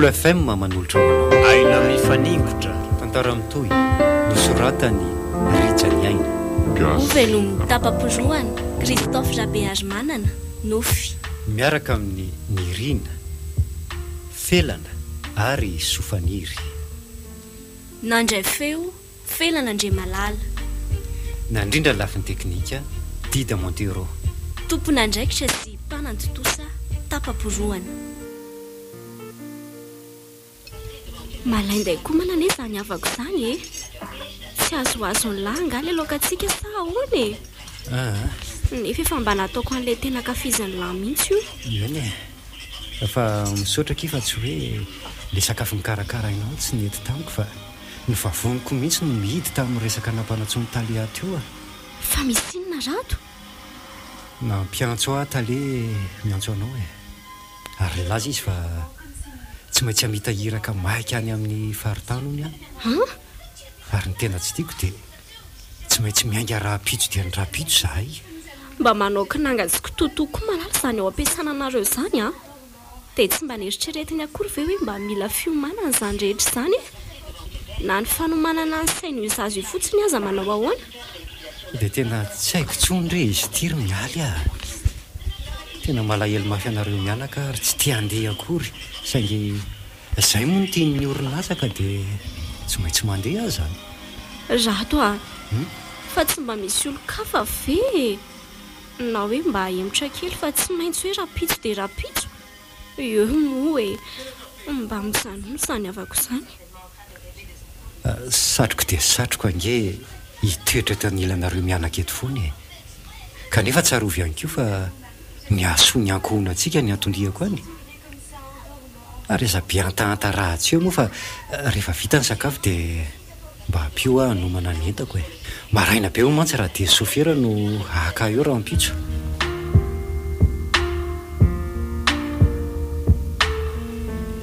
Lolo FM manolotra hoanao. Aina mifaningotra. Tantara mitohy nosoratany Rijany Aina. Ovy no tapam-poroana Christophe Jabeazy Manana Nofy. Miaraka amin'ny Nirina, Felana ary Sofaniry. Nandray feo Felana Andre Malala. Nandrindra lafiny teknika Dida Montero. Tompona andraikitra sy mpanantotosa tapam-poroana. Malainday koa manane zany avako zany e. Tsy azoazo ny langa le lokatsika sa ahoana e. Nefa efa mba nataoko an'ilay tena kafizany lahy mihitsy io. Eny e. Fa misaotra kifa tsy hoe le sakafo nikarakarainao tsy nety tamiko fa ny vavoniko mihitsy no mihidy tamin'ny resaka nampanatsoa taly ato io. Fa misy inona rato? Nampiantso aho taly miantso anao e. Ary laza izy fa tsy maintsy hamita hiraka maika any amin'ny faritany any ary ny tena tsy tiako dia tsy maintsy miainga raha-pitso dia ny raha-pitso zahay. Mba manao kinanga sy kitotoako malala zany ao ampiasana anareo zany dia tsy mba nieritreretiny akory ve hoe mba mila fiomanana zany rehetra zany na ny fanomanana ny saina io zazo io fotsiny aza manao ahoana. Dia tena tsy haiko tsony re izy tiry mialy tena malahelo mafy anareo mianaka ary tsy tia handeha akory saingy izay moa no tiany orinasa ka dia tsy maintsy mandeha zany. Rato fa tsy mba misy olo-kafa ve na hoe mba hemotra kely fa tsy maintsy hoe rapitso dia rapitso eo moa hoe mba mijanona zany avako zany. Satroko dia satroko ange hitoetra eto anilanareo mianaka eto foana e. Kanefa tsara ovy ihany koa fa ny asoa ny ankohona antsika ny atondriako any. Ary aza biantahanta rahatsy eo moa fa rehefa vita ny sakafo dia mba hampio aho hanomana ny entako e. Maraina be ho mantsy raha dia sofera no haka eo raha ampitso.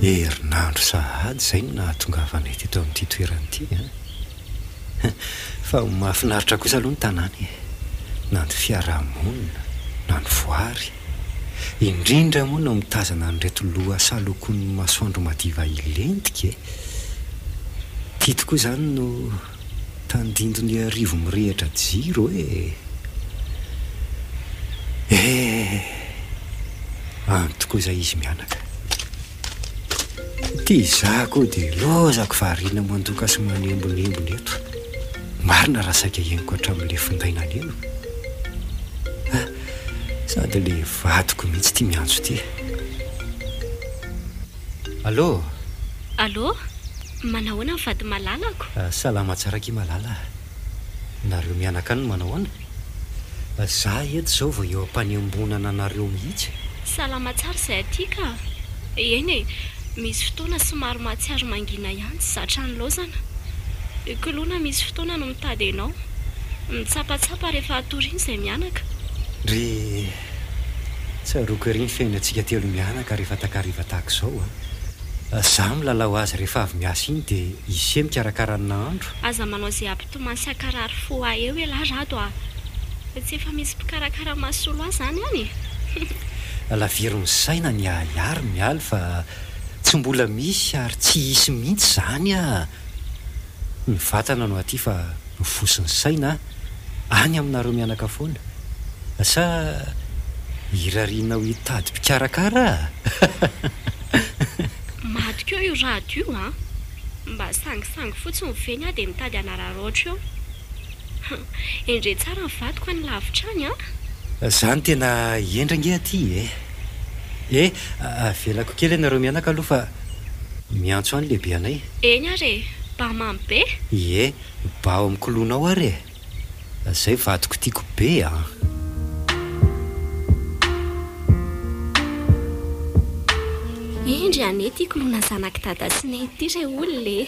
Herinandro sahady izay no nahatongavanay teto amin'ity toerana ity fa mahafinaritra kosa aloha ny tanàny na ny fiarahamonina na ny voary indrindra moa no mitazana nyreto loha salokon'ny masoandro madiva ilentika tia tokoa izany no tandindony arivo mirehitra jiro any tokoa izay izy mianaka. Tia zako dia lozako variana mandoka sy manembonembony eto. Marina raha saika henoko hatramin'ilay findainany eo. Sady ilay vadiko mihitsy tia miantso ity. Allô? Allô? Manahoana ny vady malalako? Salama tsara ki malala. Nareo mianaka any manao ana? Za eto izao vao eo am-panembonana anareo mihitsy. Salama tsara izay aty ka. Eny e, misy fotoana somary mahatsiaro mangina ihany sy zatra ny laozana. Kolona misy fotoana no mitady ianao. Mitsapatsapa rehefa atoriny izay mianaka. Ry tsaroako ery ny fiainantsika telo mianaka rehefa takariva tahaka izao Za milalao azy rehefa avy miasa iny dia izy mikarakara ny nahandro. Aza manao izay ampitomany sy akarary fo eo elahy rato tsy efa misy mpikarakara masolo azy zany any Laviron'ny saina ny ahary mialy fa tsy mbola misy ary tsy hisy mihitsy zany Ny vatana no aty fa mifosiny saina any aminareo mianaka foana. Sa hirariana ho hitady mpikarakara Maty io rato io mba sangisangy fotsiny veny dia mitady anararoatra eo. Endre tsara ny vadiko any lavitra any Zany tena endrange aty avelako kely ianareo mianaka aloha fa miantso any lehibe anay. Eny are ba mamy be? Ba ao amin'ny kolonao are. Zay vadiko tiako be Endry anety kolona zanaka dada sy nety ry olona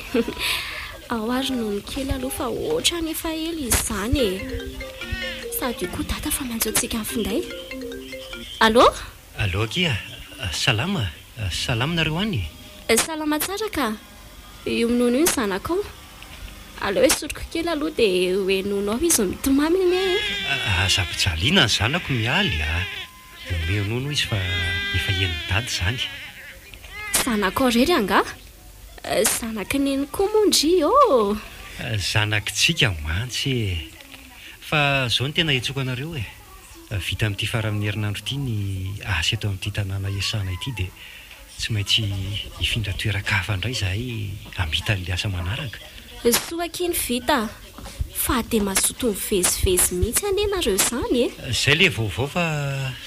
ao ary noho ny kely aloha fa oatra nefa ela izy zany sady koa dada fa manjaontsika amin'ny finday. Allô? Allô kia, salama nareo any? Salama tsara ka. Io minono io ny zanakao. Aleo sotroko kely aloha dia hoe nonao izy mitomamy iny Azapijaliana ny zanako mialy. Meo nono izy fa efa eny dady zany. zanako rery anga zanaka neny koa mondry zanakitsika mantsy fa zao ny tena etsoko anareo vita amin'ity fara amin'ny herinandro ity ny asa eto amin'ity tanàna esana ity dia tsy maintsy hifindra toeran-kafa indray zahay amita le asa manaraka soakiny vita fa dia mazoto mivezivezy mihitsy anenareo izany zay le vaovao fa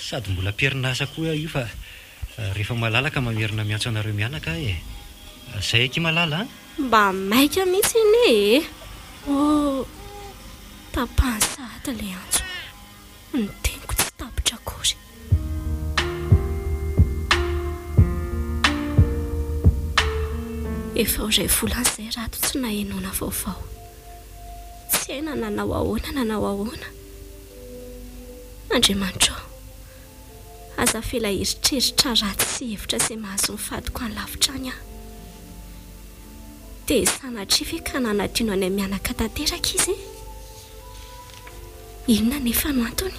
sady mbola perinasa koa io fa rehefa malalaka mamerina miantso anareo mianaka zay aky malala mba maika mihitsy iny tapansahata le antso ny teniko tsy tapitra akory efa oray volan'izay rato tsy nahenona vaovao tsy haina nanao ahoana andriamanitra aza fela eritreritra ratsy sy hevitra izay mahazo mifadiko any lavitra any aho dia sanatrify ka nanadino any mianaka tanteraka izy inona nefa no antony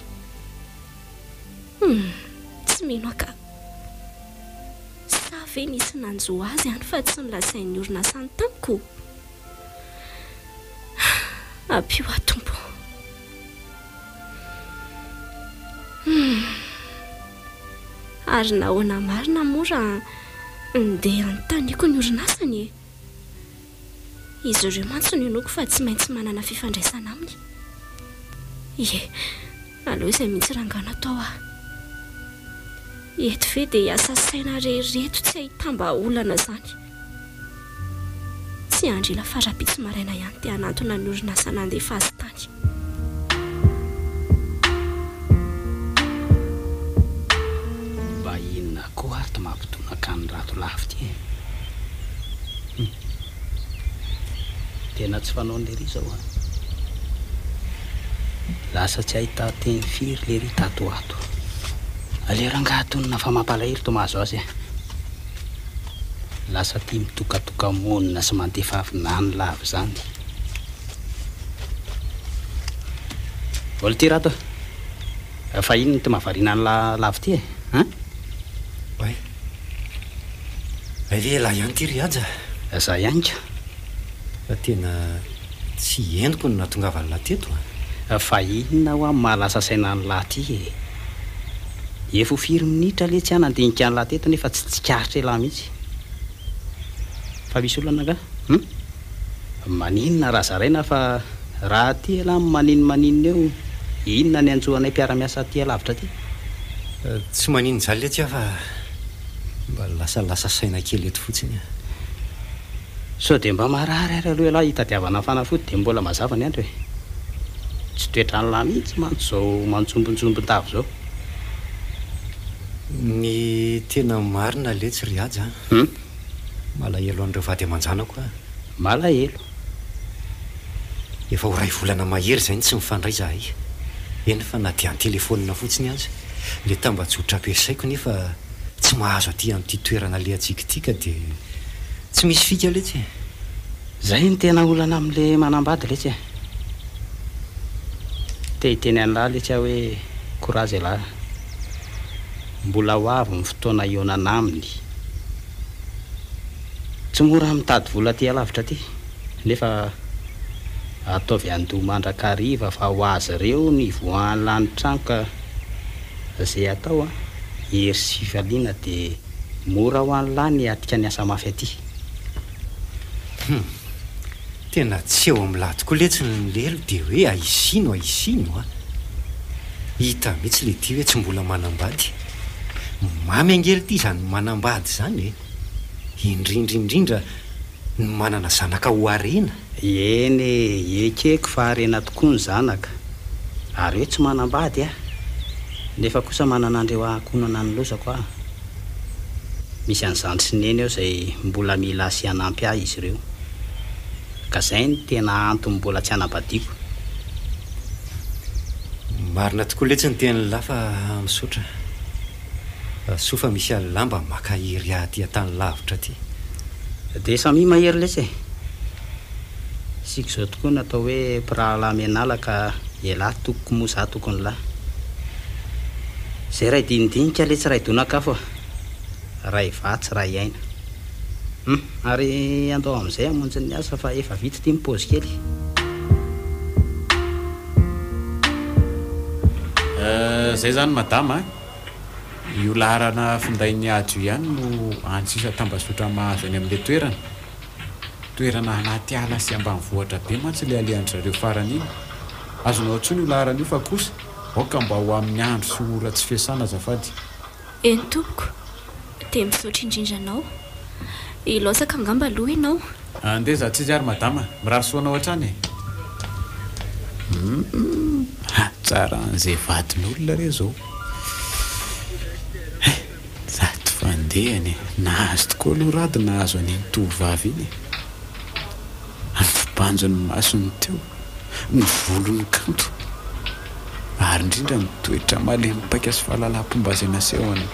tsy mino aka sa ve nisy nanjo azy any fa tsy nilazain'ny orinasany tamiko apio atombo ary nahoana marina mora ndeha antaniko ny orinasany izy ireo mantsy ny onoko fa tsy maintsy manana fifandraisana aminy aloha izay mihitsy rangana tao eto ve dia asa saina rehereto tsy ahitamba olana zany tsy andrila farapitsy maraina ihany dia hanantona ny orinasa nandefa azy tany mba inona koa ary to mampitona ny rato lafy ty tena tsy fanao n'le ry zao lasa tsy ahita teny firy le ry tato ato alerangatonina fa mampalahelo to mahazo azy lasa tia mitokatoka monina sy mandefa avinany lavy zany olo ty rato fa inony ty mahavariana ny lavy ty ve lahy ihany ty ry aja za ihany ka fa tena tsy endoko no nahatongavany lahy teto fa inona ho amin'ny mahalasa saina ny lahy ty efo firy minitra le tsy hanandinika ny lahy teto nefa tsy tsikaritra elahy mihitsy fa misy olana nga maninona raha zaraina fa raha ty elahy maninina eo inona ny anjoanay mpiara-miasa ty alavitra ty tsy manino zany le tsy fa mba lasalasa saina kely eto fotsiny so dia mba marary ary aloha elahy hitadiavana fanafody dia mbola mazava ny andro tsy toetra ny lahy mihitsy mantsy zao manjombonjombon-tavy zao ny tena marina le tsy ry aja malahelo an'ireo vady aman-janako malahelo efa ho ray volana mahery zay ny tsy mifandray zahay eny fa na dia an-telefonina fotsiny azy le tambajotra ampiasaiko nefa tsy mahazo aty amin'ity toerana le atsikitika dia tsy misy fika letsy zay ny tena olana amin'le manambady letsy te hiteny any lahy letsy hoe courage lahy mbola ho avy ny fotoana ionana aminy tsy mora mitady vola ty alavitra ty nefa ataovy andoha mandrakariva fa ho azy ireo ny voany lanitrano ka zay atao hery sy fifaliana dia mora ho any lahy ny atika ny asa mafy aty tena tsy eo amin'ny lahy tokoa letsy ny lelo dia hoe aisino hita mihitsy le ty hoe tsy mbola manambady mamy angely ty zany manambady zany indrindraindrindra ny manana zanaka ho arena eny ekeko fa arena tokoa ny zanaka ary hoe tsy manambady nefa kosa manana andreo akonana ny lozako misy an'izany sy neny eo zay mbola mila sy hanampy izy ireo ka zay ny tena antony mbola tsy hanambadiako marina tokoa letsy ny teny lahy fa misotra sofa misy alamba maka hery aty atany lavitra ty dia samy mahery letsy sika zao tokoa natao hoe mpirahalamy anala ka elahy tokoko moa za tokony lahy zay ray dinidinika le tsy ray donakafo ray vatsy ray aina Ary andao amin'izay amonjy ny asa fa efa vita ty mipaozy kely. Zay zany madama io laharana findainy ady ihany no antsisa tambazotra mahazo any amin'ilay toerana anaty ala sy ambanivohitra be mantsy le alehan'zareo farany iny. Azonao ntsony io laharana io fa kosa aoka mba ho amin'ny andro sy ora tsy fiasana azafady. Eny tompoko, dia misaotra indrindra anao. Ilosaka angamba aloha ianao. Andeha za tsy ary madama, mirary soanao hatrany. Tsara an'izay vadin'olona re zao. Za ty fandehany nahazo tokoa aloha rady nahazo any tovovavy iny. Ny fibanjony masony teo, ny volony kanto, ary indrindra mitoetra malemy-paika sy fahalalam-pomba izay nasehony.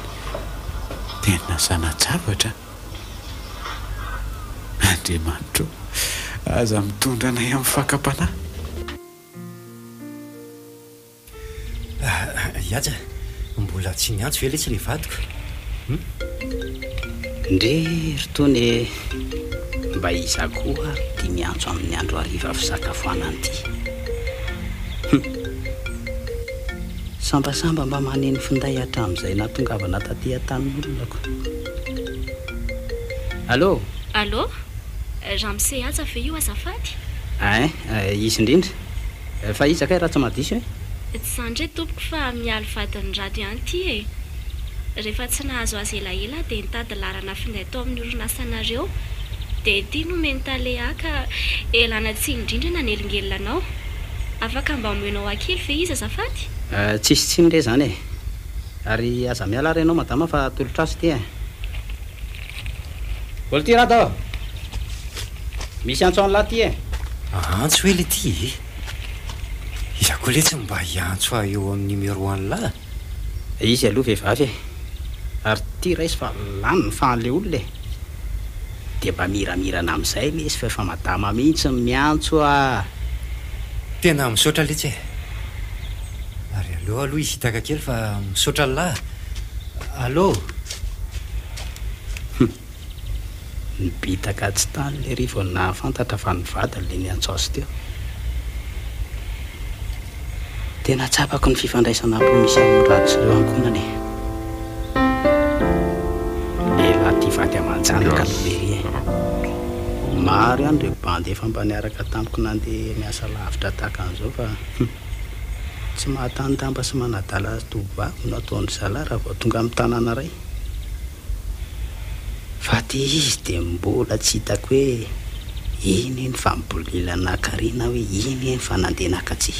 Tena zanajavatra. Andriamanitra, aza mitondra anay amin'ny fakam-panahy. Iaja, mbola tsy niantso ve ilay tsy le vadiko? Ndre rotony mba iza koa tia miantso amin'ny andro hariva fisakafoanana ity. Sambasamba mba maneno finday hatramin'izay natongavana taty an-tanin'olonako. Allô? Allô? Ramse aza fe io azafady? Izy indrindra. Fa iza kay raha tsy mahadiso e? Tsy zandry tompoko fa mialy vadin'ny radio ihany ity e. Rehefa tsy nahazo azy elaela dia nitady larana finday tao amin'ny orinasanareo. Dia ity no mentale aka elana tsy indrindra nanelingelina anao. Afaka mba omenao akily fe izy azafady? Tsisy tsiny re zany e. Ary aza miala renao madama fa tolotrasy ty e. Olo ty rado. Misy antso an'lahy ty e. Antso hoe le ty? Iza koa le tsy mba hiantso aho eo amin'ny numéro an'lahy. Izy aloha vehivavy e. Ary ty raisy fa lany ny fahan'le olona e. Dia mba miramirana amin'izay le izy fa efa madama mihitsy miantso a. Tena misaotra le tsy e. Ary aloha izy hitaka kely fa misaotra lahy. Allô? Nibitaka tsy tany le rivo nahafantatra fa ny vadiny le niantso azy teo. Tena tsapako ny fifandraisana misy amin'ny rado sy ireo ankonany. Lehilahy ty vady aman-janaka lobery e. Maro ihany ireo bandy efa mba niaraka tamiko nandeha miasa lavitra tahaka an'izao fa tsy mahatany tamba sy manadala tovovavy no ataon'ny zalahy raha vao tonga amin'ny tanàna ray. Fa ty izy dia mbola tsy hitako hoe iny eny fa mibolila nakariana hoe iny eny fa nandeha nakatsy.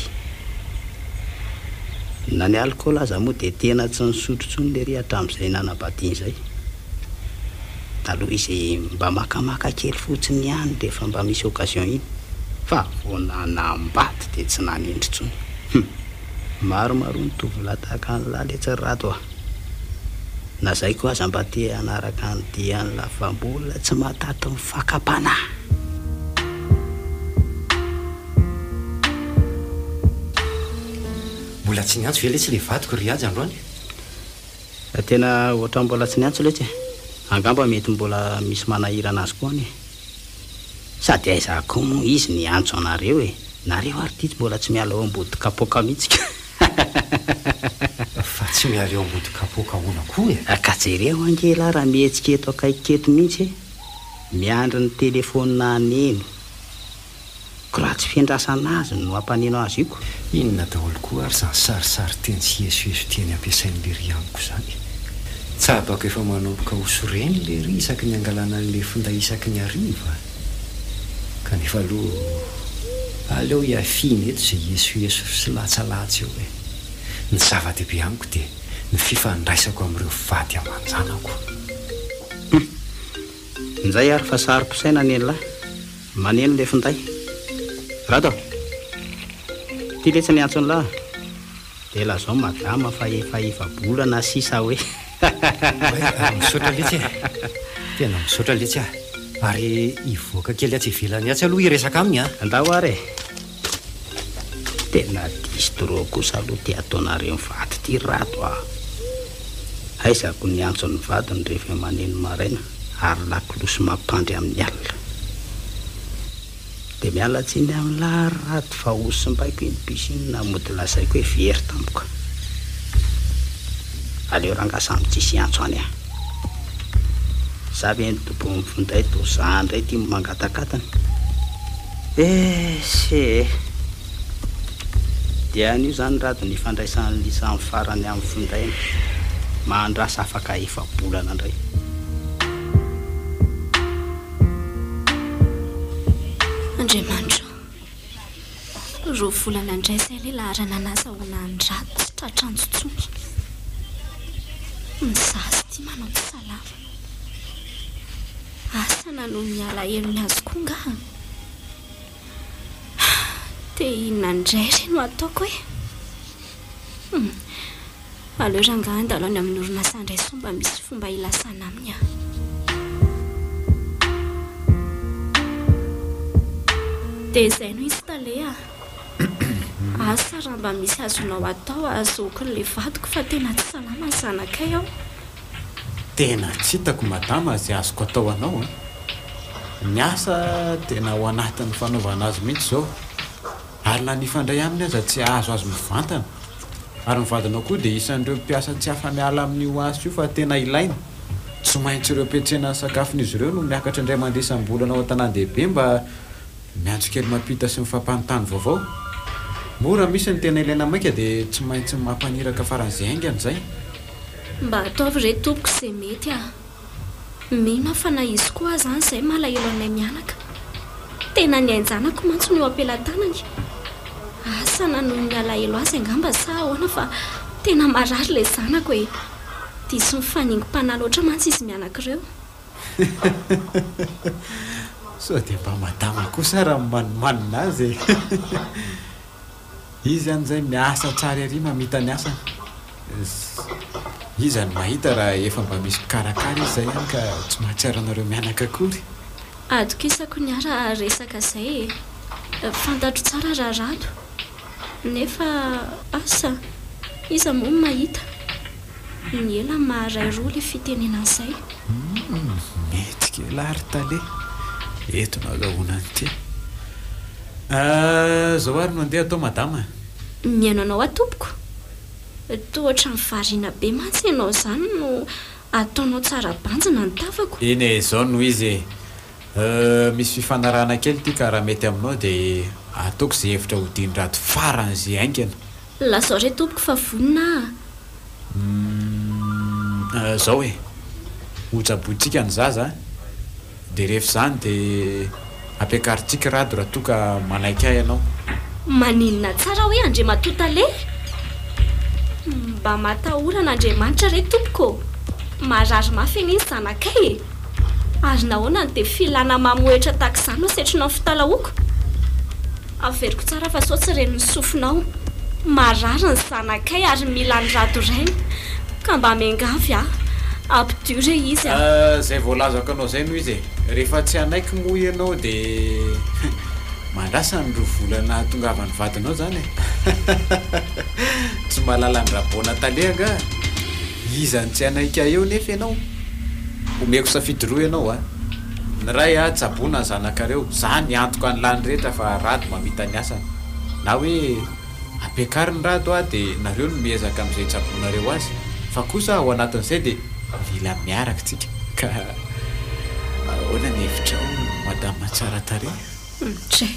Na ny alcool aza moa dia tena tsy nisotrotsony le ry hatramin'izay nanambadiany izay. Taloha izy mba makamaka kely fotsiny ihany rehefa mba misy occasion iny. Fa vao nanambady dia tsy nanindrintsony. Maromaro ny tovolahy tahaka an'lahy le tsy rato ah. Na zay koa aza mba te hanaraka ny diany fa mbola tsy mahatato ny fakam-panahy. Mbola tsy niantso ve le tsy le vadiko ry azy androany? Tena ohatra mbola tsy niantso le tsy. Angamba mety mbola misy manahirana azy koa any. Sady aiza koa moa izy niantso anareo e. Nareo ary ty mbola tsy miala ao ambody kapoaka mihitsy. Fa tsy miala eo ambody kapoaka hoana koa e. Ka jereo angela raha mihetsika eto akaikiketo mihitsy miandry ny telefônina aneno. Ko raha tsy fiandrasana azy no ampaneno azy iko. Inona daholo koa ary zany sarisary teny sy esoeso tiany ampiasain'le ry amiko zany. Tsabako efa manomboka hosoreny le ry isaky ny angalana n'le finday isaky ny hariva. Kanefa aloha aleo hiafiny eto izay esoeso sy latsalatsa eo e. Ny zava-dehibe amiko dia ny fifandraisako amin'ireo vady aman-janako. Nizay ary fa sary-posaina ny lahy maneno le finday. Rato ty le tsy niantso ny lahy dia lazao madama fa efa bolana sisa hoe. Misaotra letsy e. Tena misaotra letsy ah. Ary ivoaka kely atsy ivelany atsy aloha iresaka aminy a. Andao ary e. Tena distro kosa aloha ty ataonareo mivady ty rato ah. Aizako niantso ny vadiny rehefa maneno maraina ary lakolosy mampandry amin'ny alina dia miala tsiny amin'ny laharato fa osombaiko iny pisinina mody lazaiko hoe very tampoka aleo rangasa amin'ny tsisy antso any aho zavy eny tobo mivonday to za ndray tia mangatakatany se dia an'io zany rado ny fandraisan'ny lisan'ny farany amin'ny fondaina mahandrasa afaka efa-bolana indray Andriamanitra ro volana indray izay ilay laharana nazahoana ny rato tsy tratranjotsony mizazy tia manao tsy salama asana no miala helo ny azo koa ngaha dia inona indray re no ataoko hoe aleo rangaha andalo any amin'ny orinasa indray somba misy fomba ilasana aminy aho dia izay no izy talea asa raha mba misy azonao atao azooko n'ilay vadiko fa tena tsy salama ny zanakay aho tena tsy hitako madama zay azoko atao anao ny asa tena ho anatin'ny fanaovana azy mihitsy zao ary na nifandray aminy aza tsy azo azy mivantana ary mivadinao koa dia isan'ireo mpiasa tsy hafa-miala amin'io azy io fa tena ilaina tsy maintsy ireo mpiantsena ny sakafon'izy ireo no miakatra indray mandrisambolana ao an-tanan-dehibe mba miantso kely mampita sy mifampanontany vaovao mora misy ny tena ilaina maika dia tsy maintsy mampaniraka faran'izay aingana izay mba ataovy re tompoko izay mety mino fa na izy koa zany izay malahelo anay mianaka tena ny ainjanako mantso ny eo ampelantanany asana no ny alahelo azy angamba sa ahoana fa tena marary ilay zanako hoe diso mifaningom-panahy loatra mantsy izy mianakireo so dia mba madama kosa raha manimanina azy izy an'izay miasa tsara ery mamita ny asany izy any mahita raha efa mba misy mikarakara izy zay ihany ka tsy mahatsiaro anareo mianaka akory adoko isako ny ara resaka izay fantatro tsara raharado nefa asa iza moa mahita ny ela maharay roa ilay fitenena izay mety kely ary tale eto nazahoana ny ty zao ary no andeha atao madama miaino anao atompoko tohatra mivariana be mantsy ianao izany no ataonao tsara banjina ny tafako eny e zao no izy misy fifanarahana kely ty ka raha mety aminao dia ataoko izay hevitra hodin-drato faran'izay aingana lazao re tompoko fa vonina zao hoe hojabotsika ny zaza dia rehefa izany dia ampiakarintsika rado raha toa ka manaiky ahy ianao maninona tsara hoe andriamatotale mba matahorana andriamanitra re tompoko marary mafy eny iny zanakay ary nahoana dia filana mamoetra tahaka izany no setrinao ny fitalahoako averiko tsara fa sao tsy reny ny sofinao marary ny zanakay ary mila ny rado rainy ka mba miangavy ampidio re izy zay voalazako anao zay no izy rehefa tsy anaiky moa ianao dia mandrasa ny ro volana tongavany vadinao zany tsy mahalala ny rabona talehanga izany tsy anaika eo nefa ianao omeko safidy roa ianao ny ray tsabona zanakareo zany antoko an'lany rehetra fa rado mamita ny asana na hoe ampiakary ny rado dia nareo no miezaka amin'izay tsabonareo azy fa kosa ao anatin'izay dia mila miaraka tsika ka ahoana ny hevitrao madama tsara tare tsy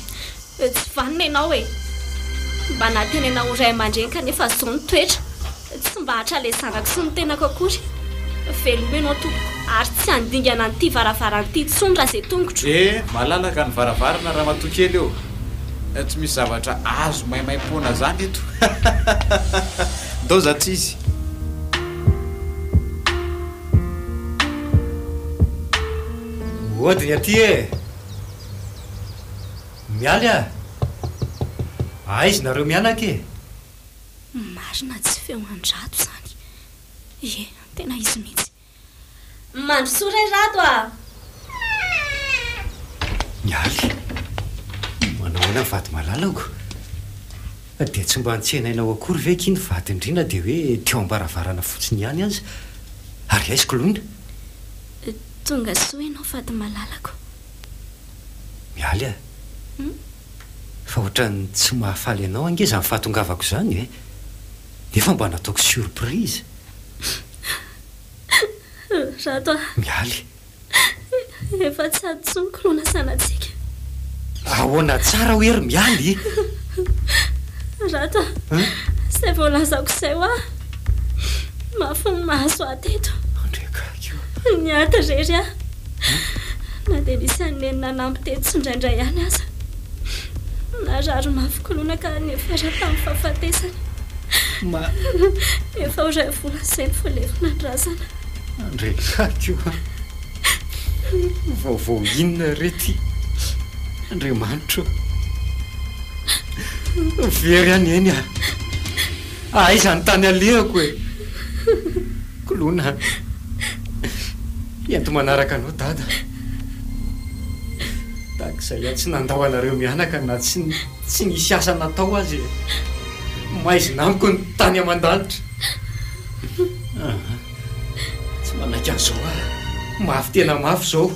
vanina ianao hoe mba natenena ho ray aman-dreny kanefa zao ny toetra tsy mba hatra ilay zanako sy ny tenako akory veloma ianao tompoko ary tsy andingana nyity varavaran'ity tsony raha izay tongotro malalaka ny varavarana raha matokely eo tsy misy zavatra azo maimaimpona zany eto ndao za tsy izy odiny aty mialy izy nareo mianaka marina tsy feo andrato zany tena izy mihitsy mandrosoa ray rato mialy manahoana ny vady malalako dia tsy mba nitsenainao akory ve kiny vady indrina dia hoe teo ambaravarana fotsiny ihany azy ary aiziko loina tonga soa ianao fady malalako. Mialy a fa ohatrany tsy mahafaly ianao angeza ny fahatongavako izany e nefa mba nataoko surprise. Rato a mialy efa tsy atsonoko no nasanatsika. ahoana tsara hoery mialy. Rato a izay vao lazako izay ho a mafy ny mahazo ateto andrekakio niata rery a na dia nisan'ny nenina nampy tetso indraindray ihany aza narary mafikoloana ka nefa raha tamin'ny fahafatesana efa ho ray vola izay ny folevina andrazana. andrekakio vaovao inona rety andriamanitro very any eny a aiza ny tany alehako e kolona ento manaraka anao dada takizay a tsy nandao anareo mianaka na tsy nisy asa natao azy maizina amiko ny tany aman-danitra. tsy manaiky an'izao a mafy tena mafy zao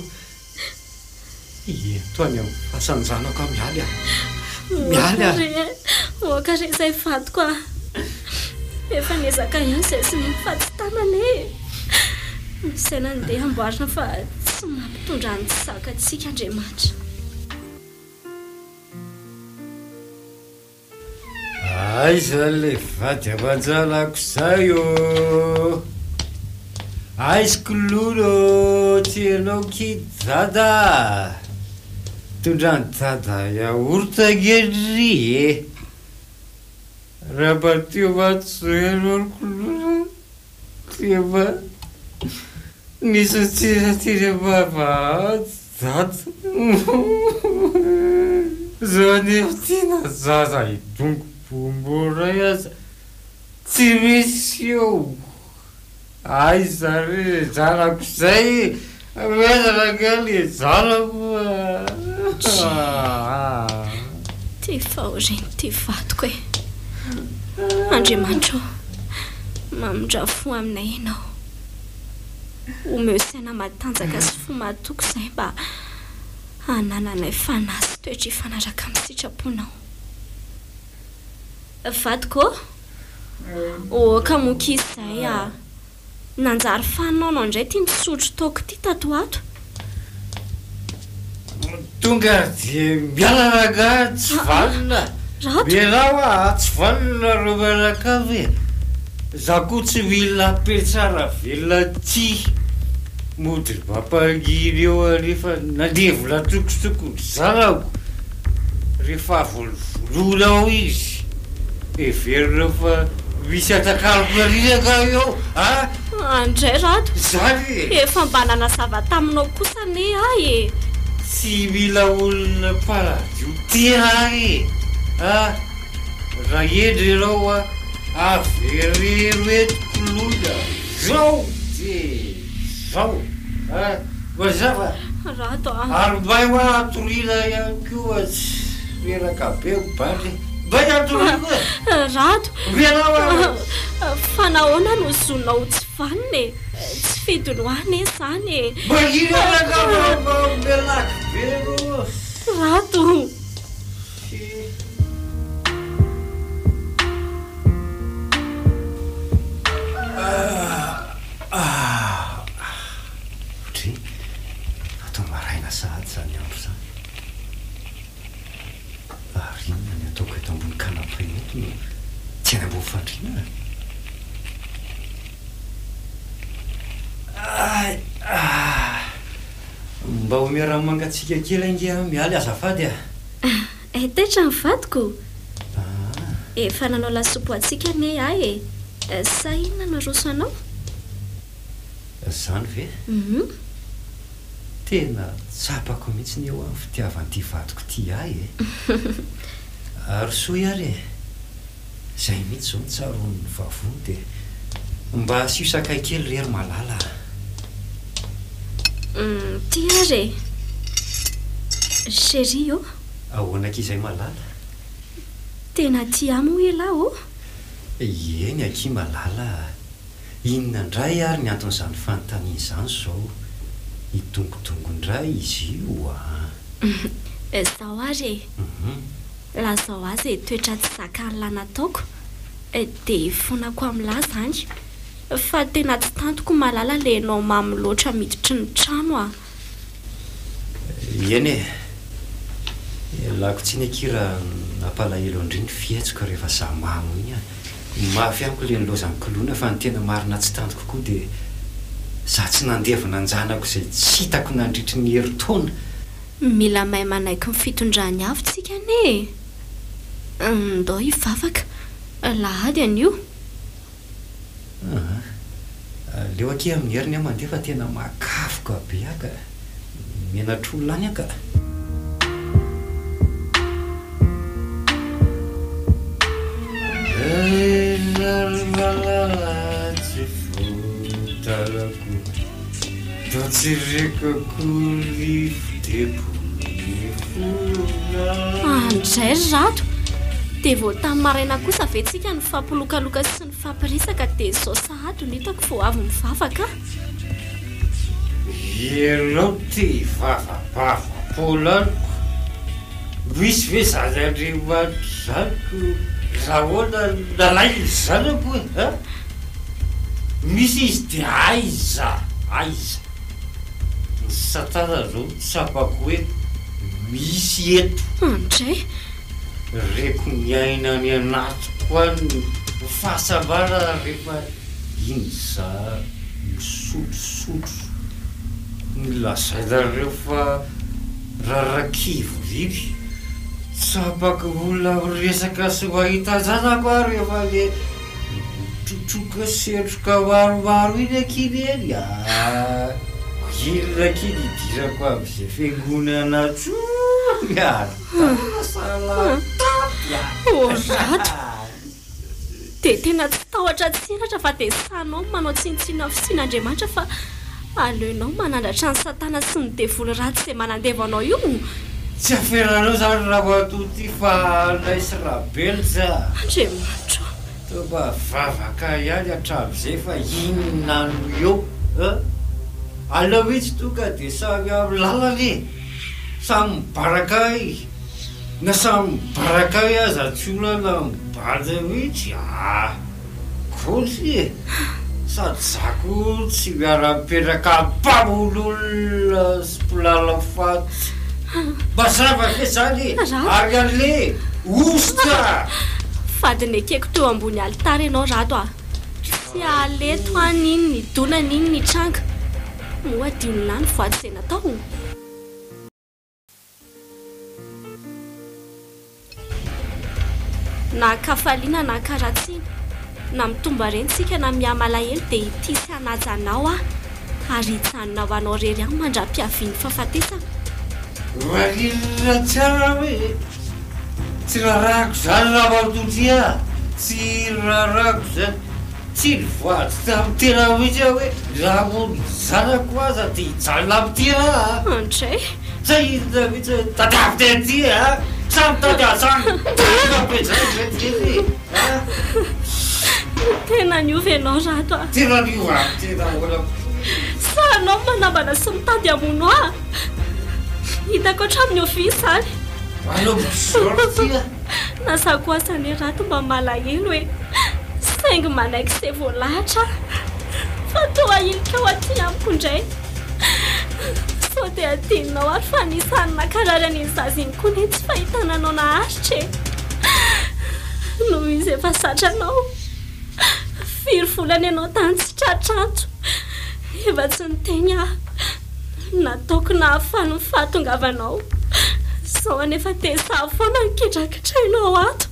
ento any amin'ny fasanjanako a mialy a mialy a okare izay vadiko a efa nezaka ihany izay sy ny faty tanana e izay nandeha amboarina fa tsy mampitondra ny zaka antsika Andriamanitra. aiza le vady amanjalako zay o aiziko lolo tsy anao kidy dada tondrany dada yaourta gedry e raha mba teo matsoenao kolona teba nisy tiratira baba dada zany eftina zaza idongo bomboray aza tsy misy eo aiza re zanako zay meazanagaly zanako ty faoreny ty vadiko e Andriamanitra mamindrafo aminay ianao omeo saina matanjaka sy fo matoko izay mba hanananay fanasy toetra hifanaraka amin'ny sitraponao. Vadiko oka moky izay a nanjary fanao indray ty misotro taoko ty tato ato tonga dia mialaraga tsy valina mialao a tsy valina ro mialaka ve za koa tsy mila petsara velona ty modry mampanginy eo rehefa nandeha vola tokotokony zanako rehefa volovolonao izy everina fa misy atakalokarinaka eo a andray rato zany efa mba nanazava taminao kosa ne ay e tsy mila olona paradio tena e a raha endry ianao a averero etokolona zao de zao a mazava rato arobay hoa atorina ihany koa tsy menaka be bary bay atorina rato mianao fa nahoana no zonao tsy vanina e tsy fidinoany e zany e maginanaka melaka vero rato otry atao maraina sahady zany andro zany arina ny ataoko eto ambony kanapy eto no tsy any ambony fandrina mba ho miara mangatsika kely ange mialy azafady a tetra ny vadiko efa nanao lasopy atsika ne ay e sa inona no roso anao zany ve tena tsapako mihitsy ny eo amin'ny fitiavan'ity vadiko ty ay e ary soa iary e zay mihitsy zao nitsaron'ny vavony dia mba sio sakay kely rery malala ty ary chéri io ahoanak'izay malala tena ty amo ela o eny aky malala inona ndray ary ny anton'izany fanontaniana izany zao hitongodongondray izy io zaho ary lazao azy toetra tsy zakany nataoko dia fonako amin'lahy zany fa tena tsy tantoko malala lenao mamy loatra miditry ny trano eny lako tsy ny akira nampalahelo indrindry fihetsoka rehefa za mamo iny mafy amiko le nilozanykoloana fa ny tena marina tsy tantoko koa dia za tsy nandevina anjanako izay tsy hitako nandritry ny herintaona mila mahay manaiky ny fitondrany avontsika ane ndao hivavaka lahady an'io leo ake amin'ny heriny aho mandeha fa tena makafoka be aka menatr'olona any aka tsy fotalako da tsy rekakory andray rato dia vao tamin'ny maraina kosa avetsika ny fampilokaloka sy ny fampirisaka dia zao sahady no hitako vao avy mivavaka ianao ty vavabavapolako misy ve zany andriamanitra zaniko raha hoana nalay ny zanako hoe misy izy dia aiza ny satana zao tsapako hoe misy eto andray reko miaina ny anatiko any fahasambara rehefa iny za misotrosotro milazainareo fa rarakivo riny tsapako olona resaka sy mahita zanako ary rehefa le trotroka setroka maromaro iny akiny eny inona kiny idirako am'izay fiangonana rato dia tena tsy tahotra tseratra fa dia sanao manao tsinitsina fisian'Andriamanitra fa aleonao manandratra ny satana sy ny devoly ratsy izay manandeva anao io tsy aferanao zany raha matoty fa naisy rabely za Andriamanitra toba vavaka ihany hatramin'izay fa inona no eo aleo mihitsy tonga dia samy amin'ny lalany samy mibaraka na samy mibaraka aza tsy olana mibady mihitsy kosy sady zako tsy miara-mipetraka mpamololona sy mpilala faty mazava ve zany ary an'le ositra fadiny ekeko teo ambony alitara ianao rato tsy aleto any iny ny donany iny ny tranga moadionona ny voady izay natao na kafaliana na karatsiana na mitomba rentsika na miamalahelo dia ity sy anajanao ary hitsanonao anao rery any mandra-piaviany fahafatesana maninona tsara hoe tsy rarako zany raha matoty tsy rarako zany tsy nivoady tamin'ny tena mihitsy hoe raha mony zanako aza dia hijanona amin'ity andray zay inona mihitsy hoe tadiavy tety samy tady azany apezayety tena niova ianao rato tena niova tena ola sanao manambana sy mitady amono hitako hatramin'ny ofisy zany aleo misorty nasako asany rato mba malahelo hoe saingy manaiky izay voalahatra fa toa ilika ao aty amiko indray sao dia adinonao ary fa nisanina kararanyny zaziny koa ny tsy fahitananao naharitra noho izy efa satranao firy volana ianao tany tsy tratranto efa tsy niteny nataoko nahafany ny fahatongavanao sao anefa tezaha foana nikidrakitrainao ato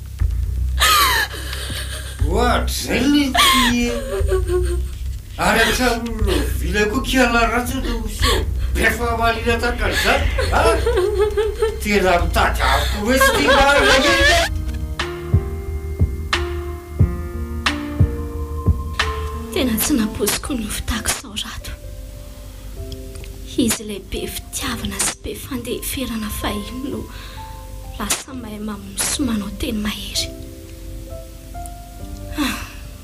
ohatry zay le ty ary atramin'olo vila koa kiala ratsy no seo befa malina takan'izany tena mitady avoko hoe sy tia tena tsy napoziko ny ofitako sao rato izy ilay be fitiavana sy be fandeferana fahiny no lasa mahay mamono sy manao teny mahery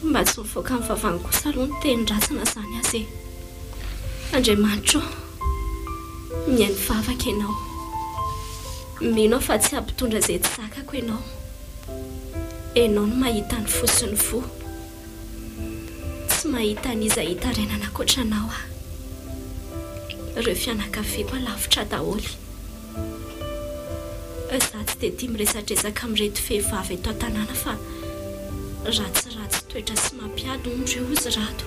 mba tsy mivoaka amin'ny vavany kosa aloha ny teny ratsina zany azy Andriamanitra mihainy vavaka ianao, mino fa tsy hampitondra izay tsy zakako ianao. Ianao no mahita ny fo sy ny fo, tsy mahita n'iza hitarenana ankoatranao a. Ireo fianakaviako alavitra daholo. Izaho tsy dia tia miresadresaka amin'ireto vehivavy eto an-tanàna fa ratsiratsy toetra sy mampiady ondreo izy rato.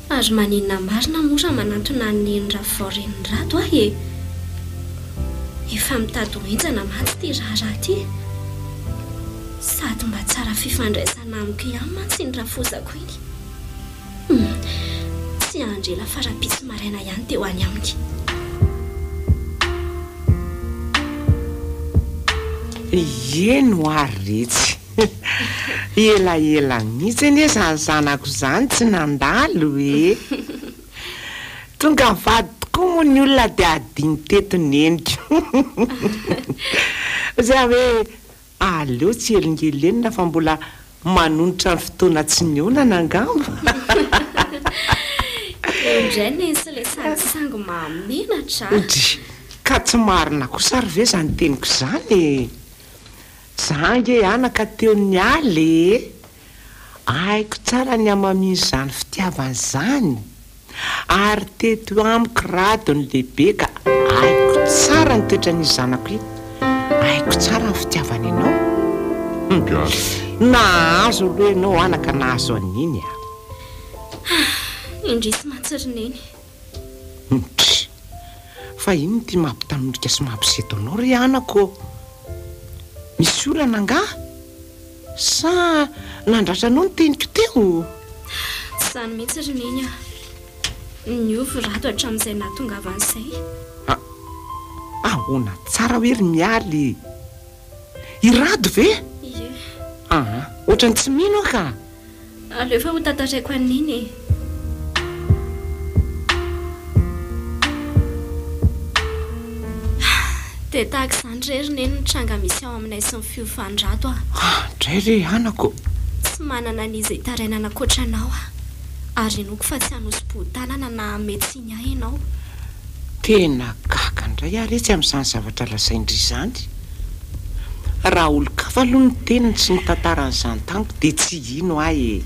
Ary maninona marina mora manantona ny Ravoreny rato aho e. Efa mitady hoenjana mantsy ty raharaha ty. Sady mba tsara fifandraisana amiko ihany mantsy ny rafozako iny. Tsy andrela fara-pisy maraina ihany teo any aminy. Eno aretsy. Ela mihitsy anie izany zanako izany tsy nandalo e. Tonga vady tokoa moa ny olona dia adiny teto neniko. Zay hoe aleo tsy elingelenina fa mbola manonotra ny fotoana tsy mionana angamba. Indray nesy ilay sangisangy mamenatra. Ka tsy marina kosa ary ve zany teniko izany. Zange anaka teo ny aly. Aiko tsara ny amaminy izany fitiavana izany. Ary teto amiko rado ny lehibe ka aiko tsara ny toetran'izy zanako iny. Aiko tsara ny fitiavana ianao. Nahazo aloha ianao anaka nahazo an'iny a. Indrisy matsironeny. Fa iny ty mampitanolika sy mampiseto anao ry anako. Misy olana nga? Sa nandratra anao ny teniko teo? Tsy zany mihitsy roneny a. Niovy rato hatramin'izay nahatongavan'izay. Ahoana tsara hoe ry mialy. I rado ve? Ie. Ohatrany tsy mino ka. Aleo fa ho tantaraiko an'iny e. Dia tahaka izany rery neny ny tranga misy ao aminay sy ny fiofandrato a. Dray re anako. Tsy manana n'iza hitarainana ankoatranao a. Ary noko fa tsy hanosy-potanana na metsiny ahy ianao. Tena gaga indray aretsy amin'izany zavatra lasaindry izany. Raha olo-kafa aloha ny teniny sy ny tantaran'izany tamiko dia tsy ino ahy e.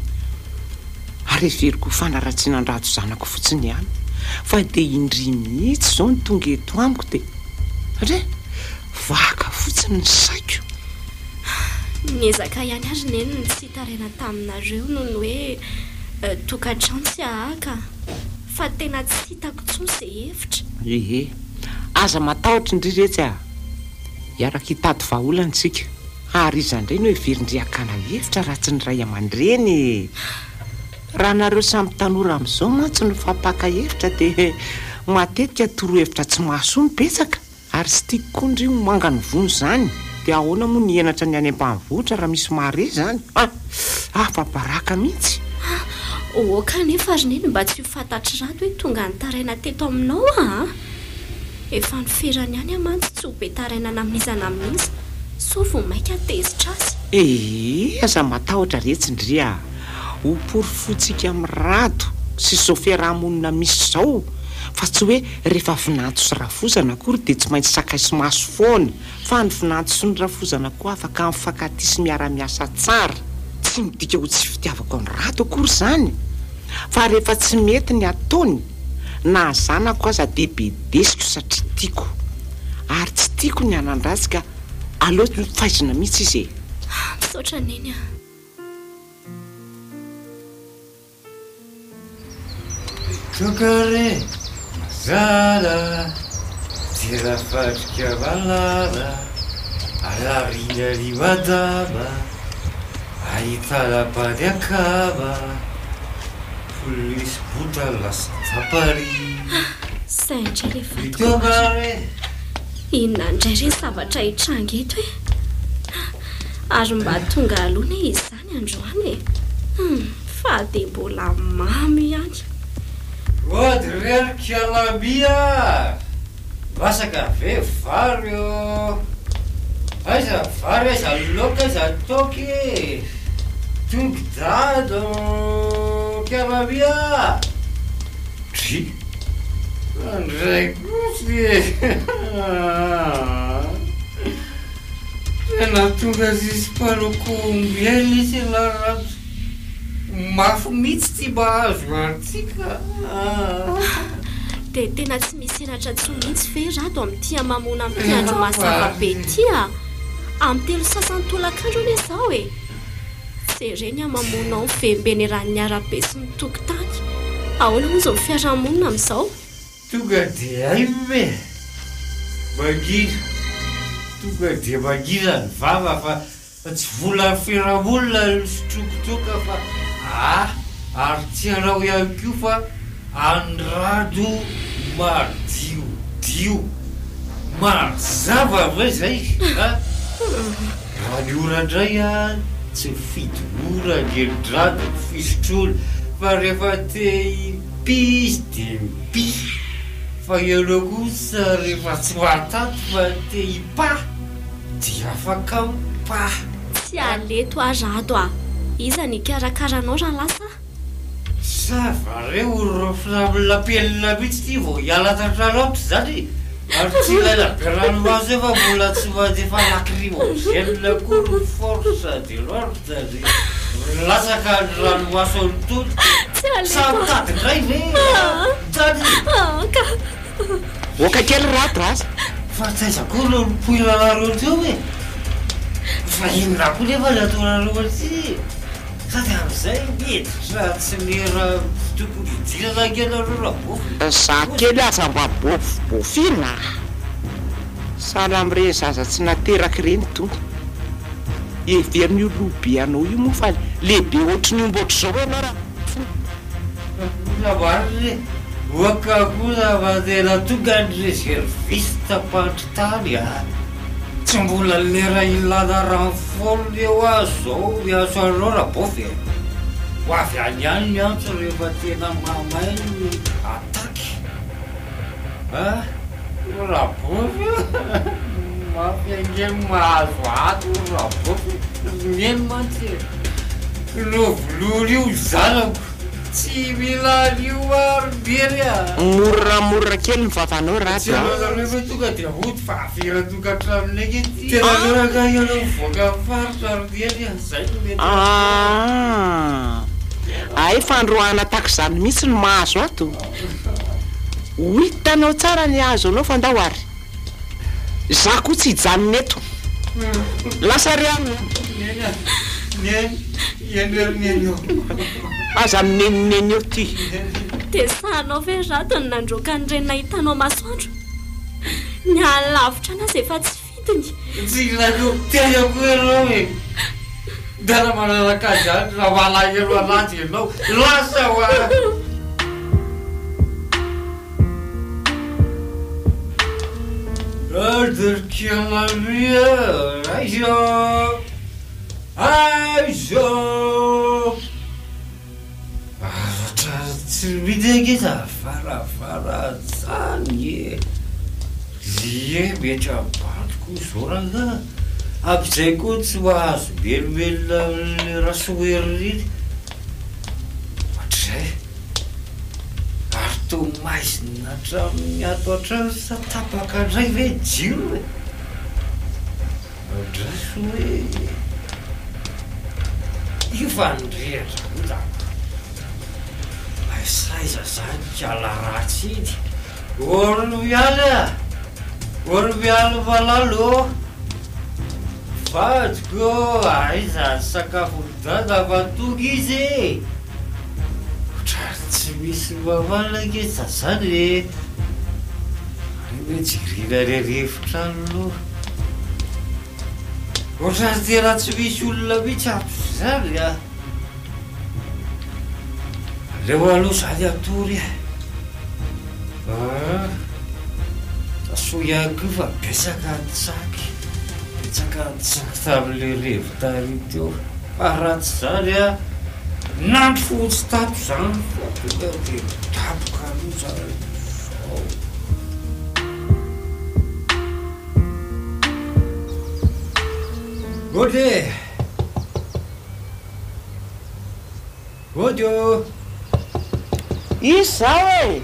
Ary everiko fanaratsiana ny rato zanako fotsiny ihany. Fa dia indry mihitsy izao ny tonga eto amiko dia re vaka fotsiny ny saiko. Niezaka ihany ary neny ny tsy hitaraina taminareo noho ny hoe tokantrano sy ahaka. Fa tena tsy hitako intsony izay hevitra. Aza matahotra indry retsy a. Iaraka hitady vahaolana tsika. Ary izandray no heverindry hakana hevitra raha tsy ny ray aman-dreny. Raha nareo samy tanora amin'izao mantsy no fampaka hevitra dia matetika torohevitra tsy mahasoa ny betsaka. Ary sy tiako koa ndry manga ny vono izany. Dia ahoana moa ny henatra ny any ambanivohitra raha misy mare izany. Fabaraka mihitsy. Oka nefa ary neny mba tsy ho fantatry rato hoe tonga nitaraina teto aminao a. Efa niferany ihany amantsy tsy ho be tarainana amin'izana amin'izy. So vao maika tezitra azy. Aza matahotra retsy ndry a. Ho porifotsika amin'ny rado sy izao fiarahamonina misy izao. Fa tsy hoe rehefa finanto sy rafozana akory dia tsy maintsy sakay sy maso foana. Fa ny finanto sy ny rafozana koa afaka mifankatia sy miara-miasa tsara. Tsy midika ho tsy fitiavako ny rato akory izany. Fa rehefa tsy mety ny ataony na zanako aza dia be desiko satria tiako. Ary tsy tiako ny anan-dratsy ka aleo fahaizina mihitsy izy e. Misaotra neny a. Tokare mazala tira fatrika valala alarina riwadaba ahitalapady akaba polisy bota lasa tapary. Saindray rehefa Tokare inona indray re zavatra hitranga eto e. Ary mba tonga alona izy izany androany e. Fa dia mbola mamy ihany. Odrer kialabia masaka ve vary o. Aiza vary aiza loka aiza toky. Tongdado kialabia Zi? Andrei Cosy! Tena tonga zisy mpanokombiely izy la mafy mihitsy ty mahazo aritsika. Dia tena tsy misy enatra tso mihitsy ve rato amin'ity mamona amin'ity andro mazava be ity a. Amin'ny telo sasany tolakandro anie izao e. Tsy reny mamonao fembeny raha ny arabe sy ny tokotany. Ahoana moa izao fiarahamonina amin'izao? Tonga dia hay me mangira. Tonga dia mangira ny vava fa tsy vola fiarahamonina sotrokotroka fa ary tianao ihany koa fa andrado madio mazava ve zay raha ny ora indray a tsy fidy ora ny endrado fisotrolo fa rehefa te hipisy dia mipisy fa ianao kosa rehefa tsy hoatato fa te hipa dia afaka mipa. Tsy aleto arado a. Iza ny karakaranao raha lasa? Savareo rofina amin'ny lapelina mihitsy ty vao hiala tantranaotra zany ary tsy ilaina be ranomasy efa mbola tsy mandefa lacrymogène koa ny force de l'ordre dia lasaka ny ranomasy olontolo samy tady indray ve tady oka kely rato raza fa taiza koa no nipoiranareo teo e fa inona koa nefa ny ataonareo aty sady amin'izay miditra tsy mera tokony hidirana angenareo raha bofy za kely aza mba bofina sahala amin'ireny zaza tsy nateraky ireny tony everiny io lobe anao io moa fa lehibe ohatrany omba ohatr'izao ianao raha namariny oaka koa mandeha tonga ny réserviste mpandritany tsy mbola lera ilana ranfolo eo azy zao miaso anao raha bofy ho avy any any miantso rehefa tena mamay ny ataky raha bofy mafy angeny mahazo ato raha bofy mieny mantsy lovolory io zanako tsy mila io arombery moramora kely mivavanao rato rehefa tonga dia hody fa avera tokantraminay ety tena loraka ianao voaka faritra arombery zay mety ay fandroana taka izany mihitsy ny mahazo ato ho hitanao tsara ny azo anao fa ndao ary za koa tsy hijanony eto lasa riano aza minenoneny eo ty dia sahanao ve rato ny nandroaka ny reny nahitanao masoandro ny alavitra anazy efa tsy fidiny tsy ilano tena koa ianao e dana manaraka zany raha malahelo anazy ianao lasa ho derkianamia aizo tsy midengeza farafara zany zie metra abantoko zao raha am'izay koa tsy mahazo melomelona le rasoheriny ohatr'izay ary to maizina hatramin'ny ato hatrany sa tapaka indray ve jiro e ohatraso hoe io fanrehatra olako saiza zany kiala ratsy iny ormialy malalo vadiko aiza sakafo dada vantonga izy ohatrany tsy misy mamalaketsa zany mejirina rerefitra aloha ohatrany tena tsy misy olona mihitsy ampy zany leo aloha zany atory tasoa ihany koa fa betsaka ntsaky tamin'le revo tary teo fa ratsy zany nandro fotsy tapo zany fa tonga dia tapoka aloha zany zao izy zao e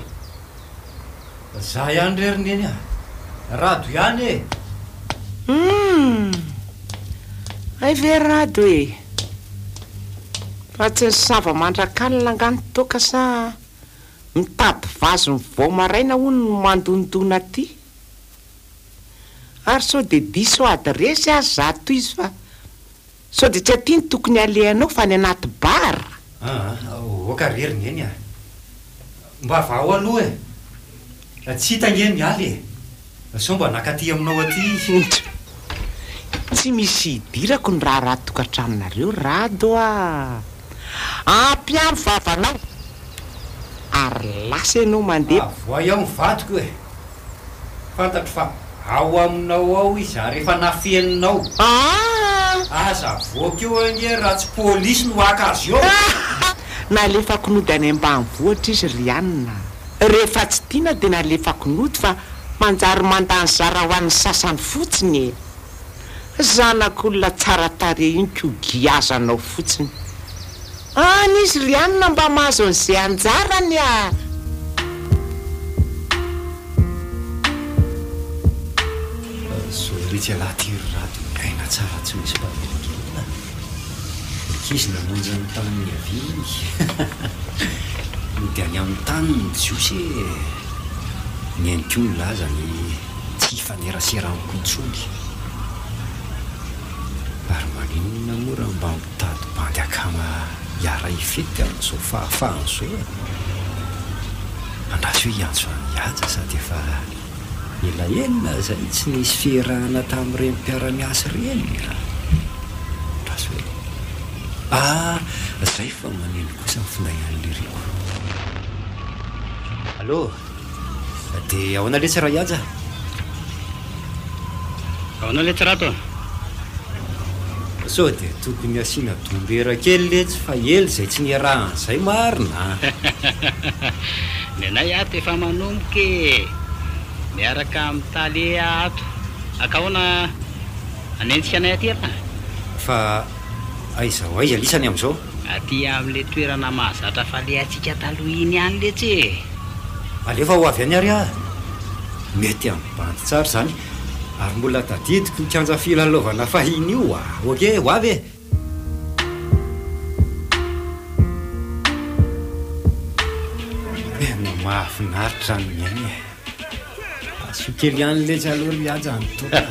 za ihany rerineny a rado ihany e ay ve rado e fa tsy ny sava-mandrakanina angano toka sa mitady vazo ny vao maraina hono no mandonidona aty ary sao de diso ady resy azy zato izy fa sao de tsy aty ny tokony alehanao fa ny anaty bara oka rerineny a mba vao aloha e tsy hitangeny mialy e sao mba nakaty aminao aty tsy misy idirako ny raha raha tokantraminareo rado a ampiano vavanao ary lasa ianao mandeha voay ao mivadiko e fantatro fa ao aminao ao izy ary efa nafeninao aza voakeo ange raha tsy polisy no aka azy eo nalefako nody any ambanivohatra izy rianina rehefa tsy tiana dia nalefako nody fa manjary mandany zara ho an'ny sasany fotsiny e zanak'olona tsara tare iny kogiazanao fotsiny any izy rianina mba mahazo an'izay anjarany a solitsy alaty rado aina tsara tsy misy mpavelokena izy namonjy amin'ny tamin'ny aviny no dia any amin'ny tany ny jiosy ny anikio ny laza ny tsy fanerasera amin'ny kontsony ary maninona mora mba mitady bandy akama iara ifety amin'izao fahafahan'izao andraso hoe iantso any iaja sady efa ela enina zay tsy nisy fiarahana tamin'ireny mpiara-miasa reny andraso hoe zay fa maneno kosa mifindainan'le riko allo dia ahoana letsy raha iaja ahoana letsy rato sao dia tokony asiana dombera kely letsy fa ely zay tsy niarahan'izay marina ny anay ato efa manomboke miaraka amin'ny taly ato akahoana anentsika anay aty raha fa aiza ho aiza lisany amin'izao aty amin'le toerana mahazatra fa le atsika taloha iny any letsy e alefa ho avy any ary ah mety amin'ny bandy tsara zany ary mbola tadidiko nikanja filalaovana fahiny io oke ho avy e no mahafinaritra ny miainy sokely any letsy aloha riaja ny toka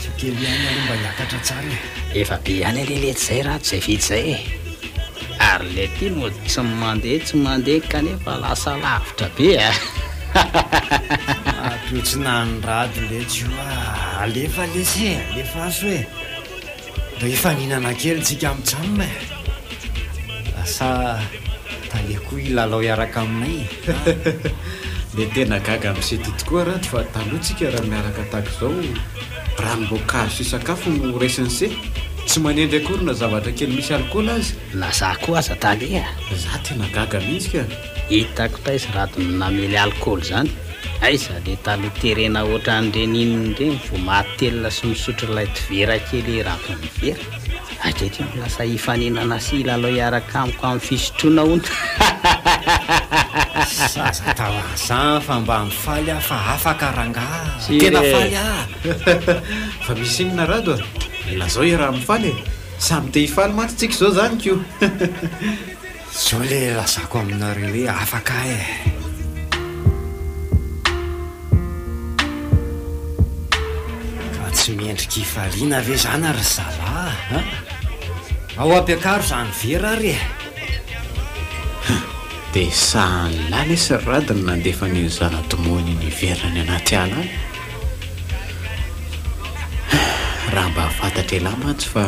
sokely any aloha mba hiakatra tsara efa be any le letsy zay rato zay vitsy zay e ary le ty mo tsy mandeha kanefa lasa lavitra be a apiotsina ny rado letsy io alefa lesy alefa aso e da efaninana kely tsika amintsanona asa taleko ilalao iaraka aminay le tena gaga amin'izay tokoa rato fa talohatsika raha miaraka tahaka izao ranom-boankazo sy sakafo no resin'se tsy manendry akorina zavatra kely misy alikola azy lasa koa aza taly a za tena gaga mihitsy ka hitako taizy rato namely alikoly zany aiza le taloha terena ohatra an'ireny inony reny vo mahatelina sy misotro ilay tivera kely rato ny vera atrety lasa hifanenana sy ilalao iaraka amiko amin'ny fisotroana ona saza tavazan fa mba mifaly ah fa afaka rangaha tena faly ah fa misy inona rado a lazao raha mifaly e samy te hifaly mantsy tsika zao zany ko zao le lazako aminareo hoe afaka e ka tsy miendriky hifaliana ave zany ary zala ao ampiakaro zany vera ary dia sahany lany sy radiny nandefa ny zanatomony ny verany anaty ala any raha mba fantatra elahy mantsy fa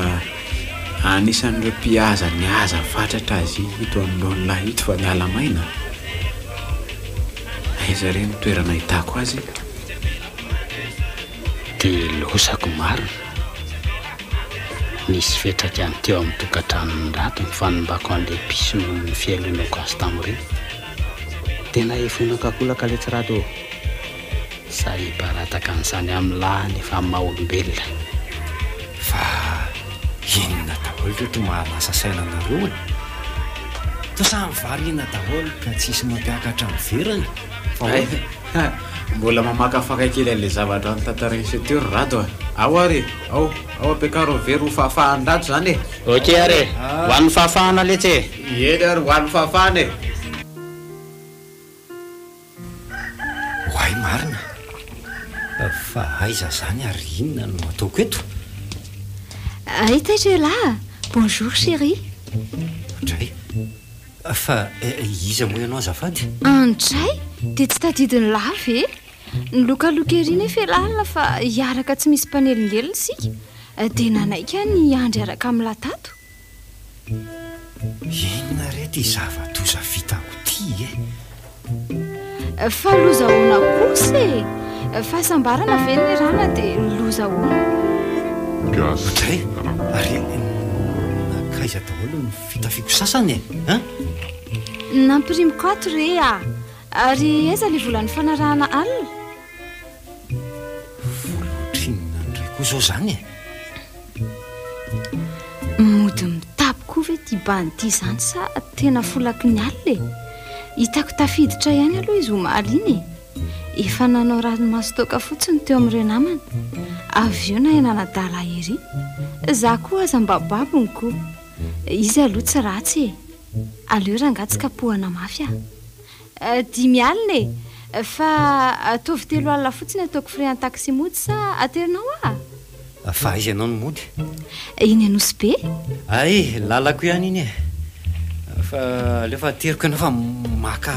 anisan'ireo mpiaza ny aza fatratra azy hito amin'olona hito fa miala maina aiza reny toerana hitako azy dia losako marina nisy fetraka any teo amin'ny tokantranony rato mifanimbako an'le piso ny fialonako azy tamin'ireny tena efonakakolaka letsy rato sa hibarataka an'izany amin'ny lahany efa amin'ny maha-olombelona fa inona daholo to mahalasa sainanareo to samy variana daholo ka tsisy mampiakatra ny verany fa mbola mamakafaka kely an'le zavatra nytantarisa teo ry Rado ao ary ao ampiakaro very ho fahafahan-drato zany e. Ok ary ho an'ny fahafahana letsy eny ary ho an'ny fahafahana e. hoay marina fa aiza zany ary inona no ataoko eto? Itaitra lahy, bonjour chérie. Andray, fa iza moa ianao azafady? Andray, dia tsy tadidiny lahy ve? Nilokaloka ery nefa lalina fa hiaraka tsy misy mpanelingely sika, dia nanaika ny andry araka amin'ny latato. Inona re ty zava-doza vitako ty e? Fa loza hoana kosa e, fahasambarana ve ny rana dia loza hoana. Andray, ary nakaiza daholo ny fitafiako sasany e? Nampirimiko ato re ary aiza le volan'ny fanarahana alina? Volotrinina ndray koa zao zany e? Mody mitapy ve ty bandy zany sa tena folaky ny alina e? Hitako tafiditra ihany aloha izy ho mahaliana e. Efa nanao ranomaso toaka fotsiny teo amin'ireo namany. Avy eo na enanadala ery. Za koa aza mbababony koa. Izy aloha tsy ratsy e. Aleo rangatsy kapohana mafy dimy alina e. Fa ataovy 3 alina fotsiny ataoko frais an-taxi mody sa aterinao Fa aiza ianao no mody? Iny Anosy be. Ay, lalako ihany iny e. Fa alefa ateriko ianao fa maka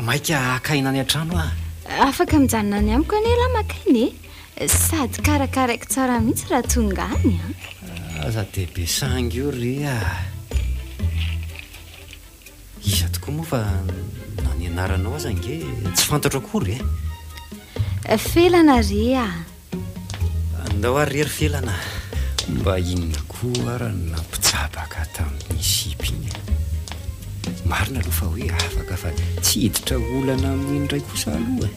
maika akaina any an-trano Afaka mijanona any amiko anela makainy e. Sady karakaraiko tsara mihitsy raha tonga any aza dehibe sangy io ry iza tokoa moa fa na ny anaranao aza nge tsy fantatro akory felana ry andao ary rery felana mba inona koa raha nampitsabaka tamin'ny sipy iny marina aloha fa hoe afaka fa tsy hiditra olana amin'indray kosa aloha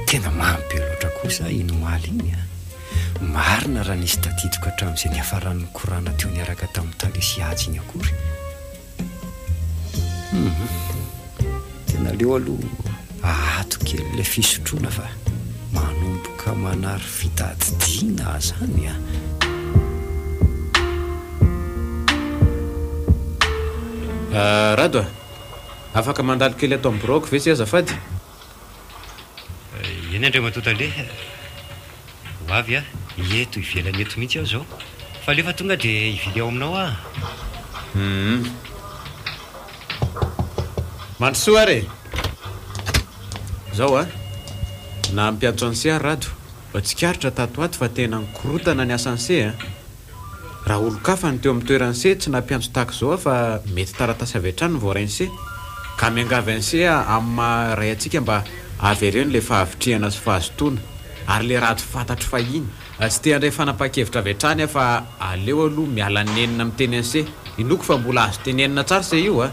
tena mampy loatra kosa ino maly iny marina raha nisy tadidiko hatramin'izay niafaran'ny korana teo niaraka tamin'ny talesiazy iny akory tena leo aloha ato kely le fisotroana fa manomboka manary fitadidiana zany Rado afaka mandalo kely ato amin'ny broko ve tsy azafady? eny andray matotale hoavy eto ivelany eto mihitsy aho zao fa lefa tonga dia ivily ao aminao mandrosoa ary zao na mpiantso anse Rado tsikaritra tato ato fa tena nikorotana ny asanse raha olo-kafa ny teo amin'ny toeranse tsy nampiantso tahaka zao fa mety taratasy avy hatrany voarainse ka miangavy anse amin'ny maray antsika mba avy ireo ny le fahavitriana sy fahazotoana ary le raha tsy fantatro fahiny tsy te handray fanapa-kevitra avy hatrany fa aleo aloha miala nenina miteny anse inoko fa mbola azo tenenina tsara se io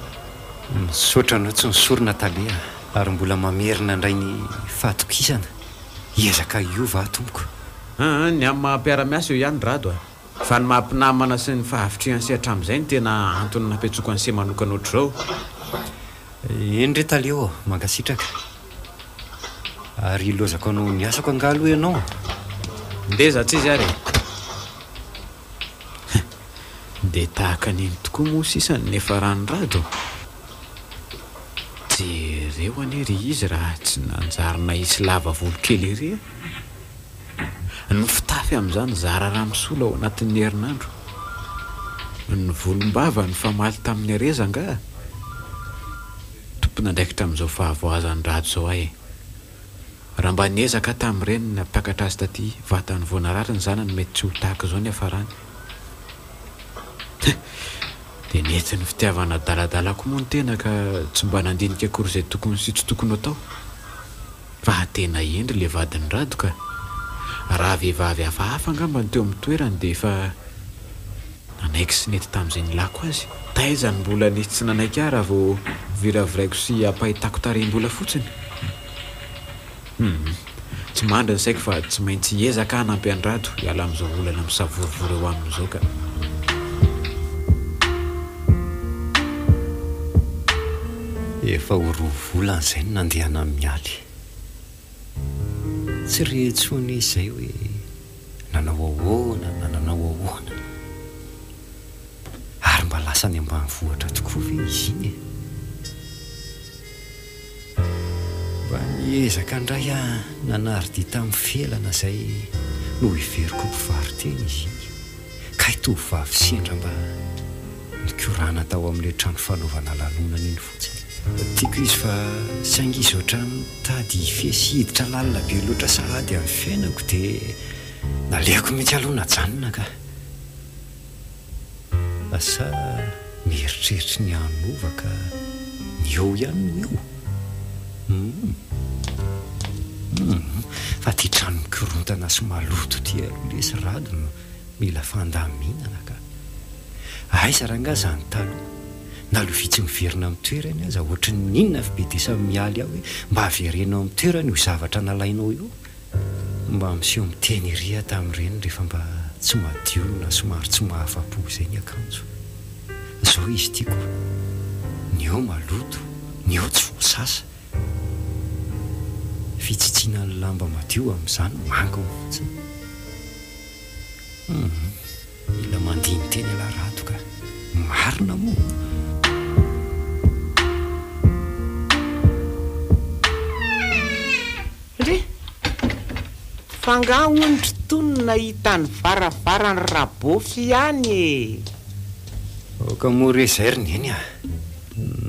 misaotranao tsy nisorona talea ary mbola mamerina indray ny fahatokisana iezaka iova tompoko ny amin'ny mahampiara-miasa eo ihany Rado fa ny mahampinamana sy ny fahavitrianse hatramin'izay ny tena antony nampetsoko anse manokana ohatr'izao eny re taleo mangasitraka ary lozako anao ny asako angalo ianao ndeza tsy izy ary dia tahaka niny tokoa moa sisany nefa rany Rado jereo anery izy raha tsy nanjarina isy lava volokely ery ny fitafy amin'izany zara raha misola ao anatin'ny herinandro ny volombava ny famaly tamin'ny areza nga tompona ndraikitra amin'izao fahavoazany Rado zao raha mba niezaka tamin'ireny nampiakatra azy taty vatany voanarary ny zanany mety tsy ho tahaka zao ny afarany dia nety ny fitiavana daladalako moa ny tena ka tsy mba nandinika akory izay tokony sy tsy tokony atao fa tena endry le vadiny Rado ka raha vehivavy hafahafa angamba ny teo amin'ny toerany dia efa nanaiky sy nety tamin'izay nilako azy taizany mbola nisy tsy nanaiky raha vao viraviraiko sy ampahitako tarehim-bola fotsiny tsy mandra ny saiko fa tsy maintsy hiezaka hanampy an'i Rado hiala amin'izao olana misavorivory eo amin'izao ka efa ho roa volana izay no nandehana amin'ny aly tsy retsony izay hoe nanao ahoana na nanao ahoana ary mba lasa ny ambanivohitra tokoa ve izy iny mba niezaka indray a nanaridi tamin'ny felana izay no hiveriko mpivaroteny izy iny ka hitovavy sendra mba nikorana tao amin'ilay trano fanaovana lanonana iny fotsiny tiako izy fa saingy izy oatra mitady hifesy hiditra lalina be loatra sahady amin'ny fiainako dia naleoko mihitsy aloha najanona ka asa mieritreritra ny hanovaka ny eo ihany no eo fa ty trano mikorontana sy maloto ty aloha lesy rado no mila fandaminana ka aiza ranga zany taloha nalovitsy miverina amin'ny toerany aza ohatry ny ninona fi be desa mialy aho hoe mba haverenao amin'ny toerany io zavatra nalainao io mba miseho miteny iria tamin'ireny rehefa mba tsy madiolona somary tsy mahafa-po izay ny akanjo zao izy tiako ny eo maloto ny eo tsy voasasa fitsitsiana ny lamba madio amin'izany manga fotsiny mila mandiny teny alarato ka marina moa fangaondry tonona hitany varavarany rabofy ihany oka moa rezay ry neny a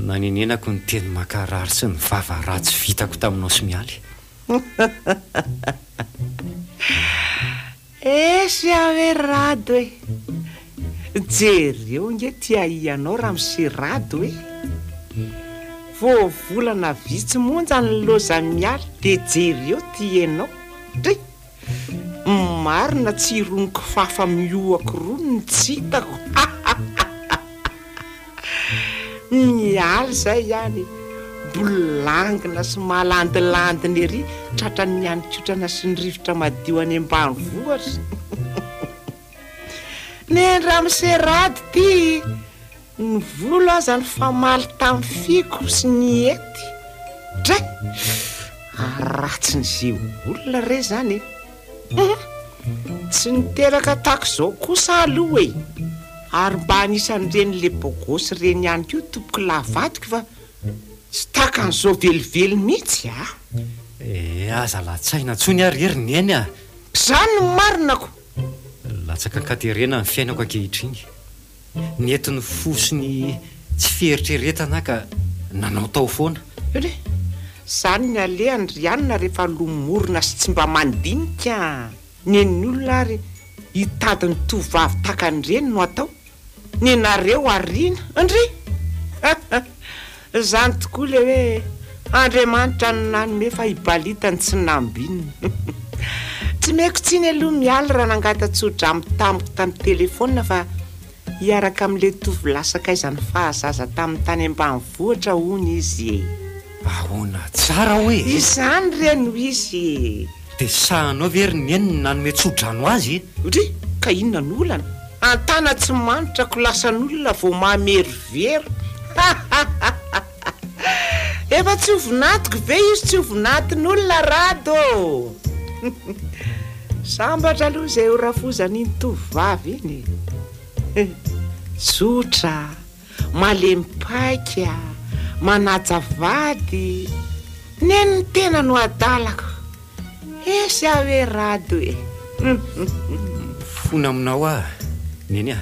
nanenenako ny teny makarary sy ny vava ratsy vitako taminao sy mialy esy ave rado e jery eo nge tia ianao raha misy rado e voavolana vitsy monja ny loza mialy de jery eo ty ianao dry marina tsy ironiko fafa mioako rono ny tsy hitako mialy zay ihany bolangina sy malandilandiny ery tratrany ianykotrana sy ny rivotra madio any ambanivohatra nendra miserady ty ny volo aza ny famaly tamin'ny fiko sy ny ety dray aratsy ny ze olona re zany tsy niteraka tako zao kosa aloha e ary mba anisan'ireny le bogosy reny ihany ko tompoko lavadiko fa tsy takan'izao velively mihitsy a aza latsaina ntsony ary hery eny a zany ny marinako latsaka nkaterena ny fiainako ankehitriny nentin'ny fosiny tsy fieritreretana ka nanao tao foana ere zany ny alehany ryanina rehefa lomorona sy tsy mba mandinika neny olona ary hitady ny tovavy takan'ireny no atao ny nareo arina andry zany tokoa le hoe andriamanitra ny nanome fa hibalitany tsy nambinina tsy meko tsiny aloha mialy raha nangatatsotra amin'ny tamiko tamin'ny telefona fa hiaraka amin'le tovy lasaka izany fahazaza tamin'ny tany ambanivohitra hony izy ahoana tsara hoe izany reno izy dia sahanao very ny eny ny nanome tsodrano azy otry ka inona ny olana antana tsy manitrako lasan'olona vao mamerovero efa tsy ovinatiko ve izy tsy ovinatin'olona rado sambatra aloha izay ho rafozany iny tovavy iny sotra malemypaika manaja vady neny ny tena no adalako esy ave rado e fona aminao a neny a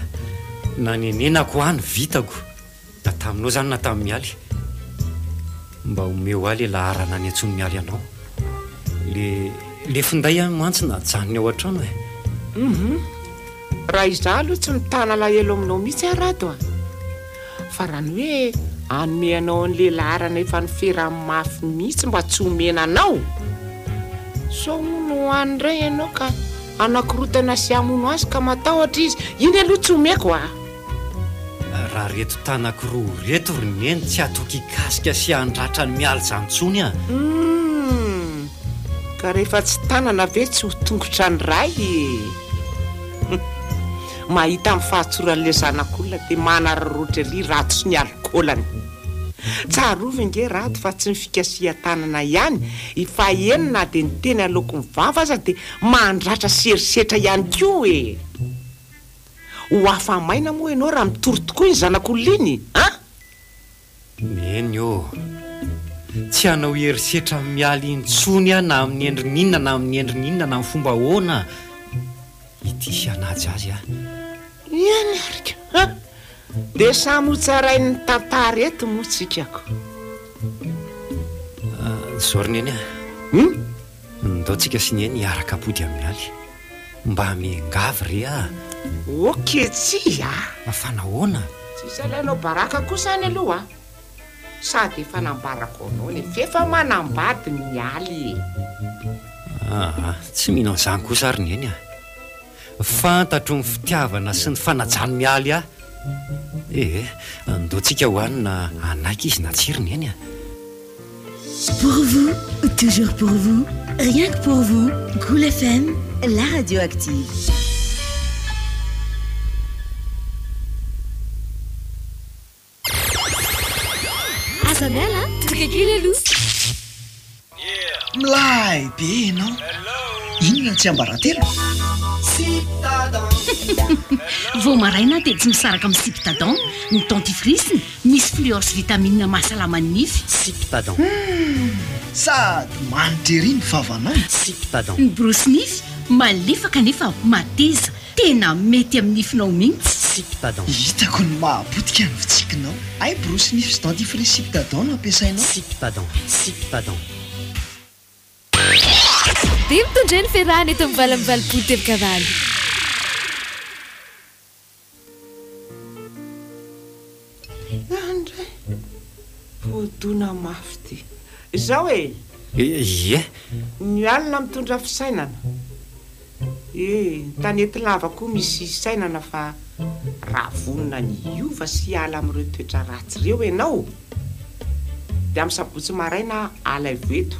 nanenenako any vitako da taminao zany na tamin'ny mialy mba omeo aly laharana any antsony mialy anao le finday a mantsy na janony ao an-trano e raha iza aloha tsy mitana lahelo aminao mihitsy arado a fa raha ny hoe anome anao an'le laharana efa ny ferany mafy mihitsy mba tsy homenanao so no anyray ianao ka anakorotana sy amono azy ka matahotra izy iny aloha tsy homeko a raha reto tanakiroa reto ry neny tsy atoky ikasika sy andratra ny mialy zanontsony a ka rehefa tsy tanana ve tsy ho tongotra ny ray mahita amin'ny fahatsoran'le zanak'olona dia manararotry ry rato sy ny alkolany tsarovy nge rato fa tsy mifikasian-tanana ihany fa enina dia ny teny aloko mivava aza dia mandratra serisetra ihany koa e ho afamaina moa ianao raha mitory tokoa iny zanak'olona iny a meny o tsy hanao herisetra mialy intsony a na amin'ny endrininona na amin'ny endrininona na amin'ny fomba hoana ity sy anazy azy a iany arika dia samy hotsarain'ny tantara eto moa tsikako zoriny eny a ndaotsika sy ny eny hiaraka apody amin'ny aly mba miangavy re a oke tsy mafanahoana tsisy alainao baraka kosa any aloha sady efa nambarako anao ny fefa manambady mialy tsy mino an'izany kosa ary ny eny a fantatro ny fitiavana sy ny fanajany mialy a andoantsika hohanina anaiky izy natsiriny eny a Pour vous, toujours pour vous, rien que pour vous, Cool FM, la radio active. Azamela, tukakile aloha. Milay be ianao. Inona tsy ambaratelo? Vao maraina dia tsy misaraka amin'ny Ciptadon, ny dentifrice misy fluor sy vitamine mahasalama ny nify. Ciptadon. Sady manitra ery ny vavanao. Ciptadon. Ny brosy nify malefaka nefa mateza, tena mety amin'ny nifinao mihitsy. Ciptadon. Hitako ny mahabotika ny fitsikinao. Ay brosy nify sy dentifrice Ciptadon no ampiasainao. Ciptadon. Ciptadon. Dia mitondray ny ferrany eto mivalamivali-polo tevokavaly. andray podona mafy ty izao e ie ny alina mitondra fisainana tanety lava koa misy sainana fa raha vonina ny iova sy ala amin'ireo toetra ratsy ireo ianao dia amin'ny sabotsy maraina ala iveto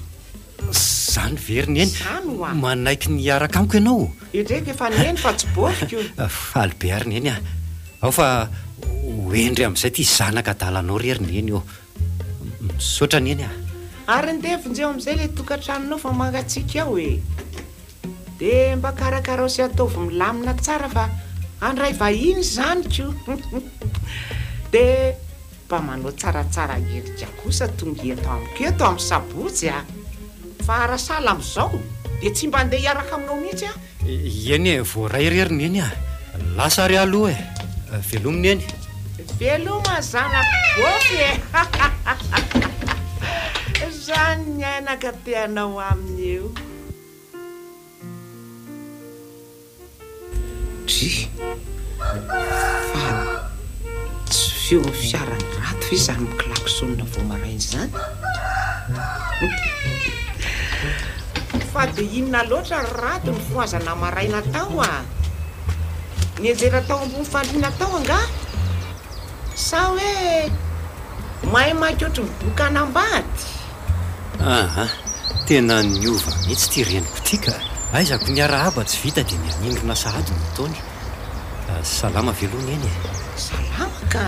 zany veriny eny zany hoa manaiky ny araka amiko ianao edreka efa ny eny fa tsy bofiko faly be ary ny eny a ao fa hoendry amin'izay ty zanaka dalanao reriny eny eo misaotra ny eny a ary ndevonjeo amin'izay le tokantranonao fa mangatsika ao e dia mba karakara sy ataovy milamina tsara fa andray vahiny zany ko dia mba manao tsaratsara herika kosa tonga eto amiko eto amin'ny sabotsy a fa arasala amin'izao dia tsy mba andeha hiaraka aminao mihitsy a eny e voaray reriny eny a lasa ry aloha e velominy eny veloma zanako bofy e zany ny ainaka teanao aminy eo dry fa tsy feo ny fiarany rato fa izany miklaksonna vao marainy zany fa dia inona loatra rato ny foazana maraina tao a ny enjera tao ambony fandriana tao anga sa hoe mahay maiky ohatry miboka anambady tena niova mihitsy ty reniko ty ka aizako ny arahaba tsy vita dia mianindrona sahady ny taony salama velony eny salama ka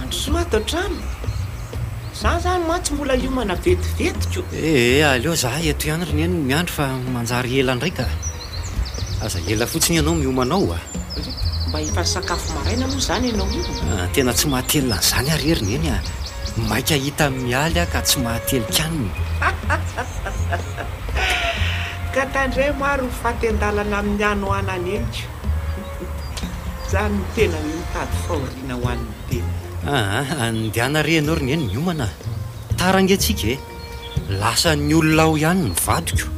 androsoa ato trano za zany matsy mbola iomana vetivetiko aleo za eto ihany ry ny eny miandro fa manjary ela ndraika aza ela fotsiny ianao miomanao a mba efa sakafo maraina moa zany ianao io tena tsy mahatelina n'izany areriny eny a maika hita mialy a ka tsy mahatelik'aniny ka tandray maro faty-andalana amin'ny ano anany eniko zany ny tena mitady fahoriana ho an'ny tena andeana re ianao ry ny eny miomana tarangatsika e lasa ny olona ao ihany ny vadiko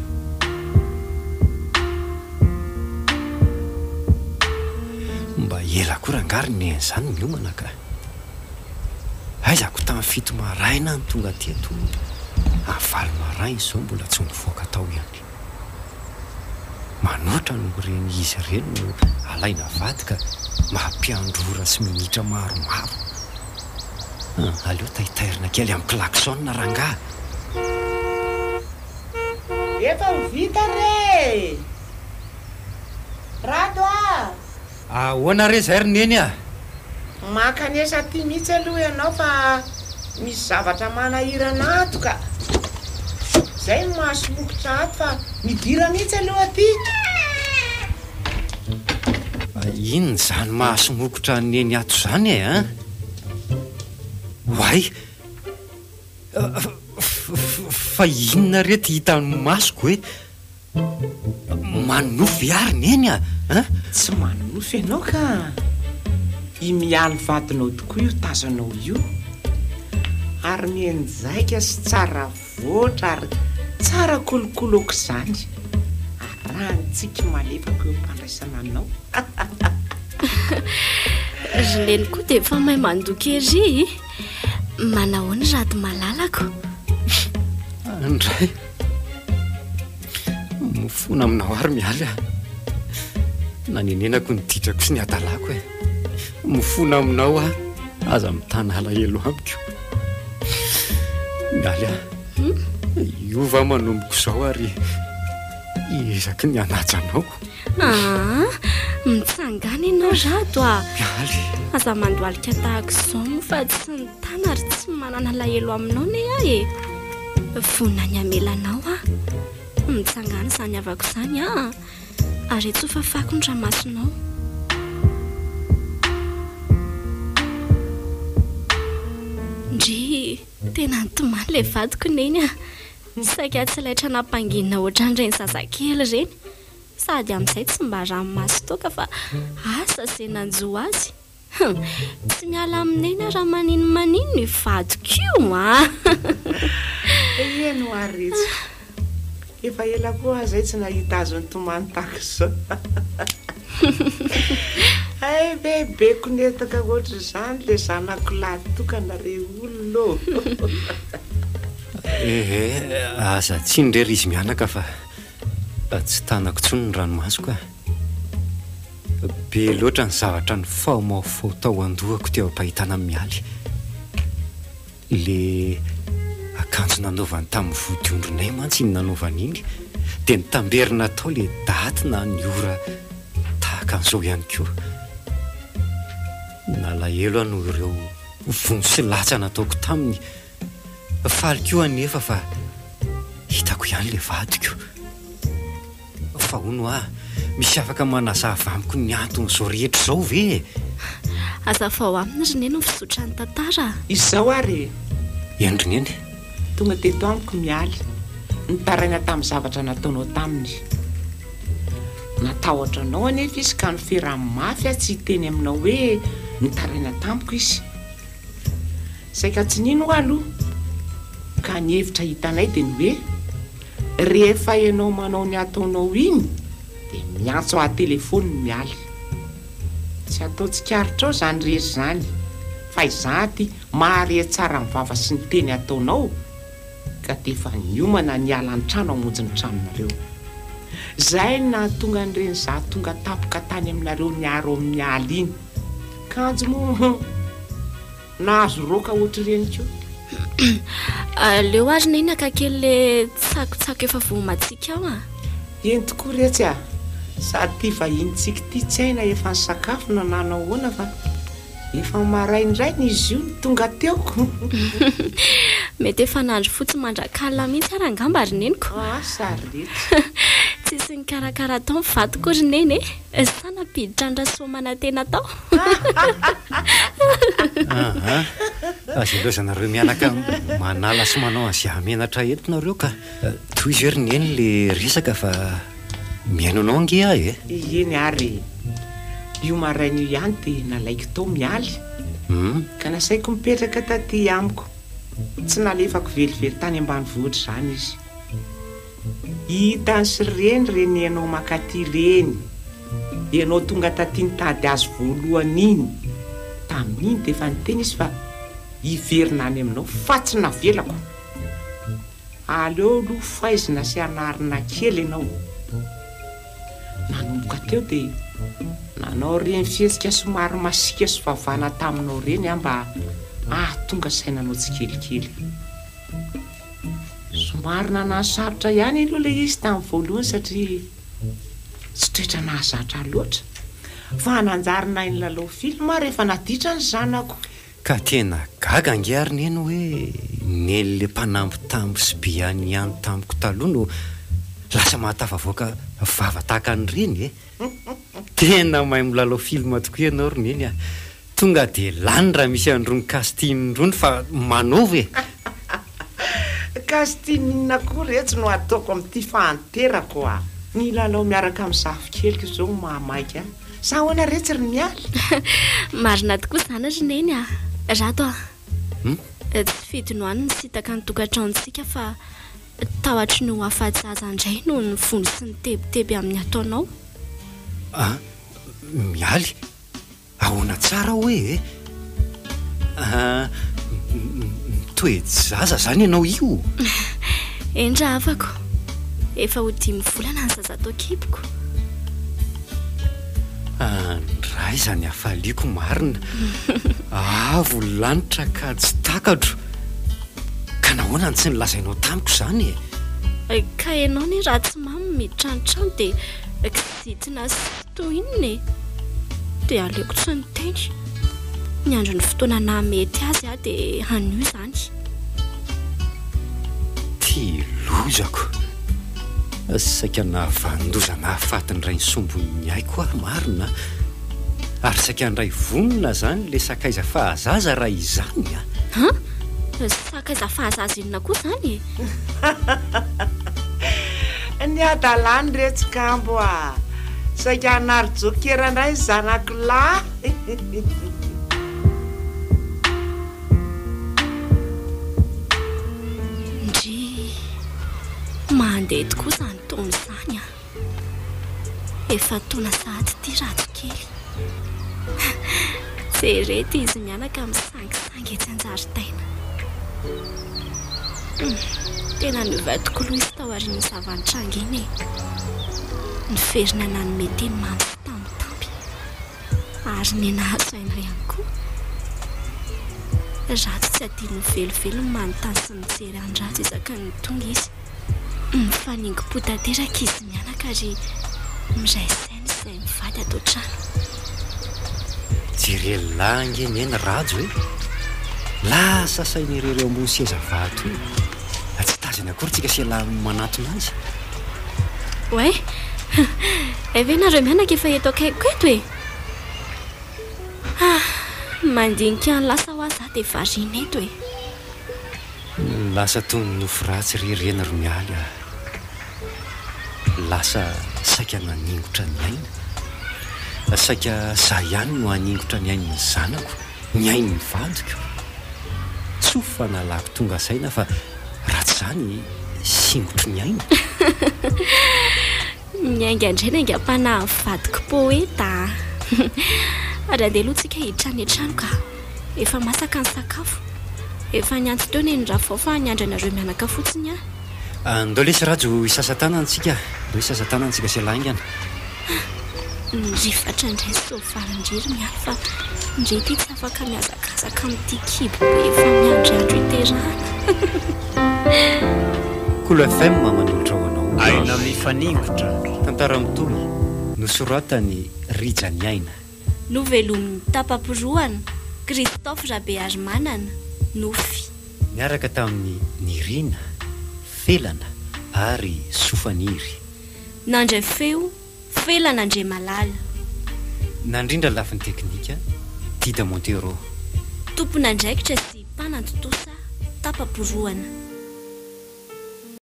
mba ela korangary ny en'izany miomana ka aizako tamin'ny fito maraina ny tonga teto avaly maraina izao mbola tsy nivoaka tao ihany manoatra no reny izy reny no alaina vadika mampiandrora sy minitra maromaro aleo tahitairina kely amin'ny klaksonna rangaha efa hovita re rato a ahoana re zay ry ny eny a makanesa ty mihitsy aloha ianao fa misy zavatra manahirana ato ka zay mahasomokotra ato fa midira mihitsy aloha aty. Inona zany mahasomokotra neny ato zany e a? Hoay fa inona rety hitan'ny masoko hoe manofy ary neny a? Tsy manofy ianao ka imialy vadinao tokoa io tazanao io ary mienjaika sy tsara voatra ary tsara kolokolo aoka izany arahantsika malefaka eo mpandraisana anao. Rineny koa dia efa mahay mandoky ery manao ny rady malalako andray mifona aminao ary mialy a nanenenako ny ditrako sy ny adalako e mifona aminao a aza mitana alahelo amiko mialy a iova manomboka izao ary ezaky ny anajanao. Mitsangana ianao rado a mialy aza mandoalika tahaka izao moa fa tsy nitana ary tsy manana alahelo aminao ne a e vonina ny amelanao a mitsangana izany avako izany a ary etsofa fako ny ramasinao. Ndry tena nitomany ilay vadiko neny a saika tsy laitra nampanginina ohatran'ireny zazakely ireny sady amin'izay tsy mba ranomasy toka fa asa izay nanjo azy tsy miala amineny raha manino ny vadiko io a. Eno aretsy efa ela koa zay tsy nahita azo ny tomany tahaka izao. Ay bebeko netaka ohatry izany le zanako latokana re olona. Aza tsy indrery izy mianaka fa tsy tanako tsony ny ranomasoko a be loatra ny zavatra ny faomafao tao andohako teo ampahitana mialy le akanjo nanaovany tamin'ny vodiondronay mantsy iny nanaovany iny dia nitamberina tao le daty na ny ora tahaka an'izao ihany koa nalahelo ano ireo vony sy latsa nataoko taminy faliko anefa fa hitako ihany le vadiko fa hono a misy afaka manazava amiko ny anton'izao rehetra izao ve azafao aminy ry neny ny fizotra ny tantara izao ary endry neny tonga teto amiko mialy nitaraina tamin'ny zavatra nataonao taminy natahotra anao anefa izy ka noferahy mafy a tsy hiteny aminao hoe nitaraina tamiko izy saika tsy nino aloha ka ny hevitra hitanay dia ny hoe rehefa ianao manao ny ataonao iny dia miantso telefony mialy tsy ataotsikaritra ao zany rehetra zany fa izaty mahare tsara mivava sy ny teny ataonao ka defa niomana niala ny trano amonjy ny tranonareo zay na tonga n'ireny za tonga tapoka tany aminareo niaro amin'ny mialy iny kanjo moa nahazo roka ohatr'ireny koa. Leo ary neny akakely le tsakotsako efa vomatsika ao a eny tokoa retsy a sady ty vahintsika ty tsy aina efa ny sakafo na nanao hoana fa efa maraindrainy izy io ny tonga teoko. mety efa nandro fotsy mandrakalina mihitsy ary angamba ry neniko sary tsisy ny karakara tao mivadiko ry neny e sana piditra andrasoamana tena tao. aza loazanareo mianaka manala sy manao azy amenatra entinareo ka toy izy ry neny le resaka fa miainonao ange ah e eny ary io maraina io ihany dia nalaiko tao mialy ka nasaiko mipetraka taty amiko tsy nalefako velively tany ambanivohitra izany izy hitany sy reny ianao makaty reny ianao tonga taty nitady azy voalohany iny tamin'iny dia efa niteny izy fa hiverina any aminao fa tsy navelako aleo aloha faizina sy anarina kely ianao nanomboka teo dia nanao reny fihetsika somary masika sy vavana taminao reny mba tonga sainanao tsy kelikely somary nanahsarotra ihany aloha le izy tamin'ny voalohany satria tsy toetra nahazatra loatra fa nanjarina ny lalao filma rehefa naditra ny zanako ka tena gaga angiariny eny hoe nelle mpanambotambo sy biany any tamiko taloha no lasa mahatafavoaka vava tahaka ny reny tena mahay milalao film tokoa ianao rony eny a tonga de lany raha misy androny castine rony fa manova castine inona koa retsy no ataoko amin'ity fahanterako a ny lalao miaraka amin'ny zafokeliko zao mahamaika sa hoana retsy ry mialy marina tokoa zany ry neny a rato a tsy fidino any ny sitaka ny tokantraontsika fa tahoatry no afatsy indray no ny fony sy ny tebiteby amin'ny ataonao mialy ahoana tsara hoe toezaza zany ianao io endra afako efa ho 5 volana ny zaza tao kipoko ndray zany afaliako marina avo lanitra ka tsy takatro ka nahoana tsy nilazainao tamiko zany ka ianao ny raha tsy mamy mitranotrano dia kisitina sy toininy dia aleoko tsy niteny ny andro ny fotoana na mety azy a dia hanio zany ty lozako saika na vandozana afatiny ray ny sombony haiko ary marina ary saika ndray vonona zany le sakaiza fahazaza raha izany sakaiza fahazaza inona koa zany ny adalany retsy kambo a saika naryjokerandray zanakilay mandeha tokoa zany taona izany a efa taona sahady ty ratsy kely jerety izy mianaka misangisangy etsy an-jaridaina tena niova tokoloha izy tao ary ny zavanitranga iny niverina nanome teny mamy tambitamby ary ny nahazoaina ihany koa ratsy tsy adino velovelo manontany sy mijery andratsy izaka ny tonga izy mifaningim-potanteraka izy mianaka ary miray sainy izay mivady atao trano jerelangy eny eny rajo hoe lasa sainy irereo ambony sezavato io tsy tazany akory tsika siala manatona azy oe eve nareo mianaka efa eto akaiko eto e mandinika ny lasa ho aza dia varina eto e lasa tony nofo ratsy rirena ro mialy lasa saika naningotra ny aina saika za ihany no haningotra ny ainy ny zanako ny ainy ny vadiko tsy ho fanalako tonga saina fa ratsy zany singotry ny aina miainga indray naingam-pana vadiko poeta ary andeha aloha tsika hitrany an-trano ka efa masaka ny sakafo efa niantso teo ny raha fao fa niandro anareo mianaka fotsiny ndao lesy rajo isasatanantsika ndo isasatanantsika sy alaingana nyrifatra indray sovarindriry mialy fa ndre ty tsy afaka miazakazaka amin'ity kibo be efa miandroandro iterana Cool FM manolotra ho anao aina mifaningotra tantara mitolo nosoratany rijany aina novelomin'ny tapaporoana Christophe Rabéage manana nofy miaraka tamin'ny nirina felana ary sofaniry nandray feo felana andre malala nandrindra lafin'ny teknika Dida Montero tompona andraikitra sy mpanantotosa tapaporoana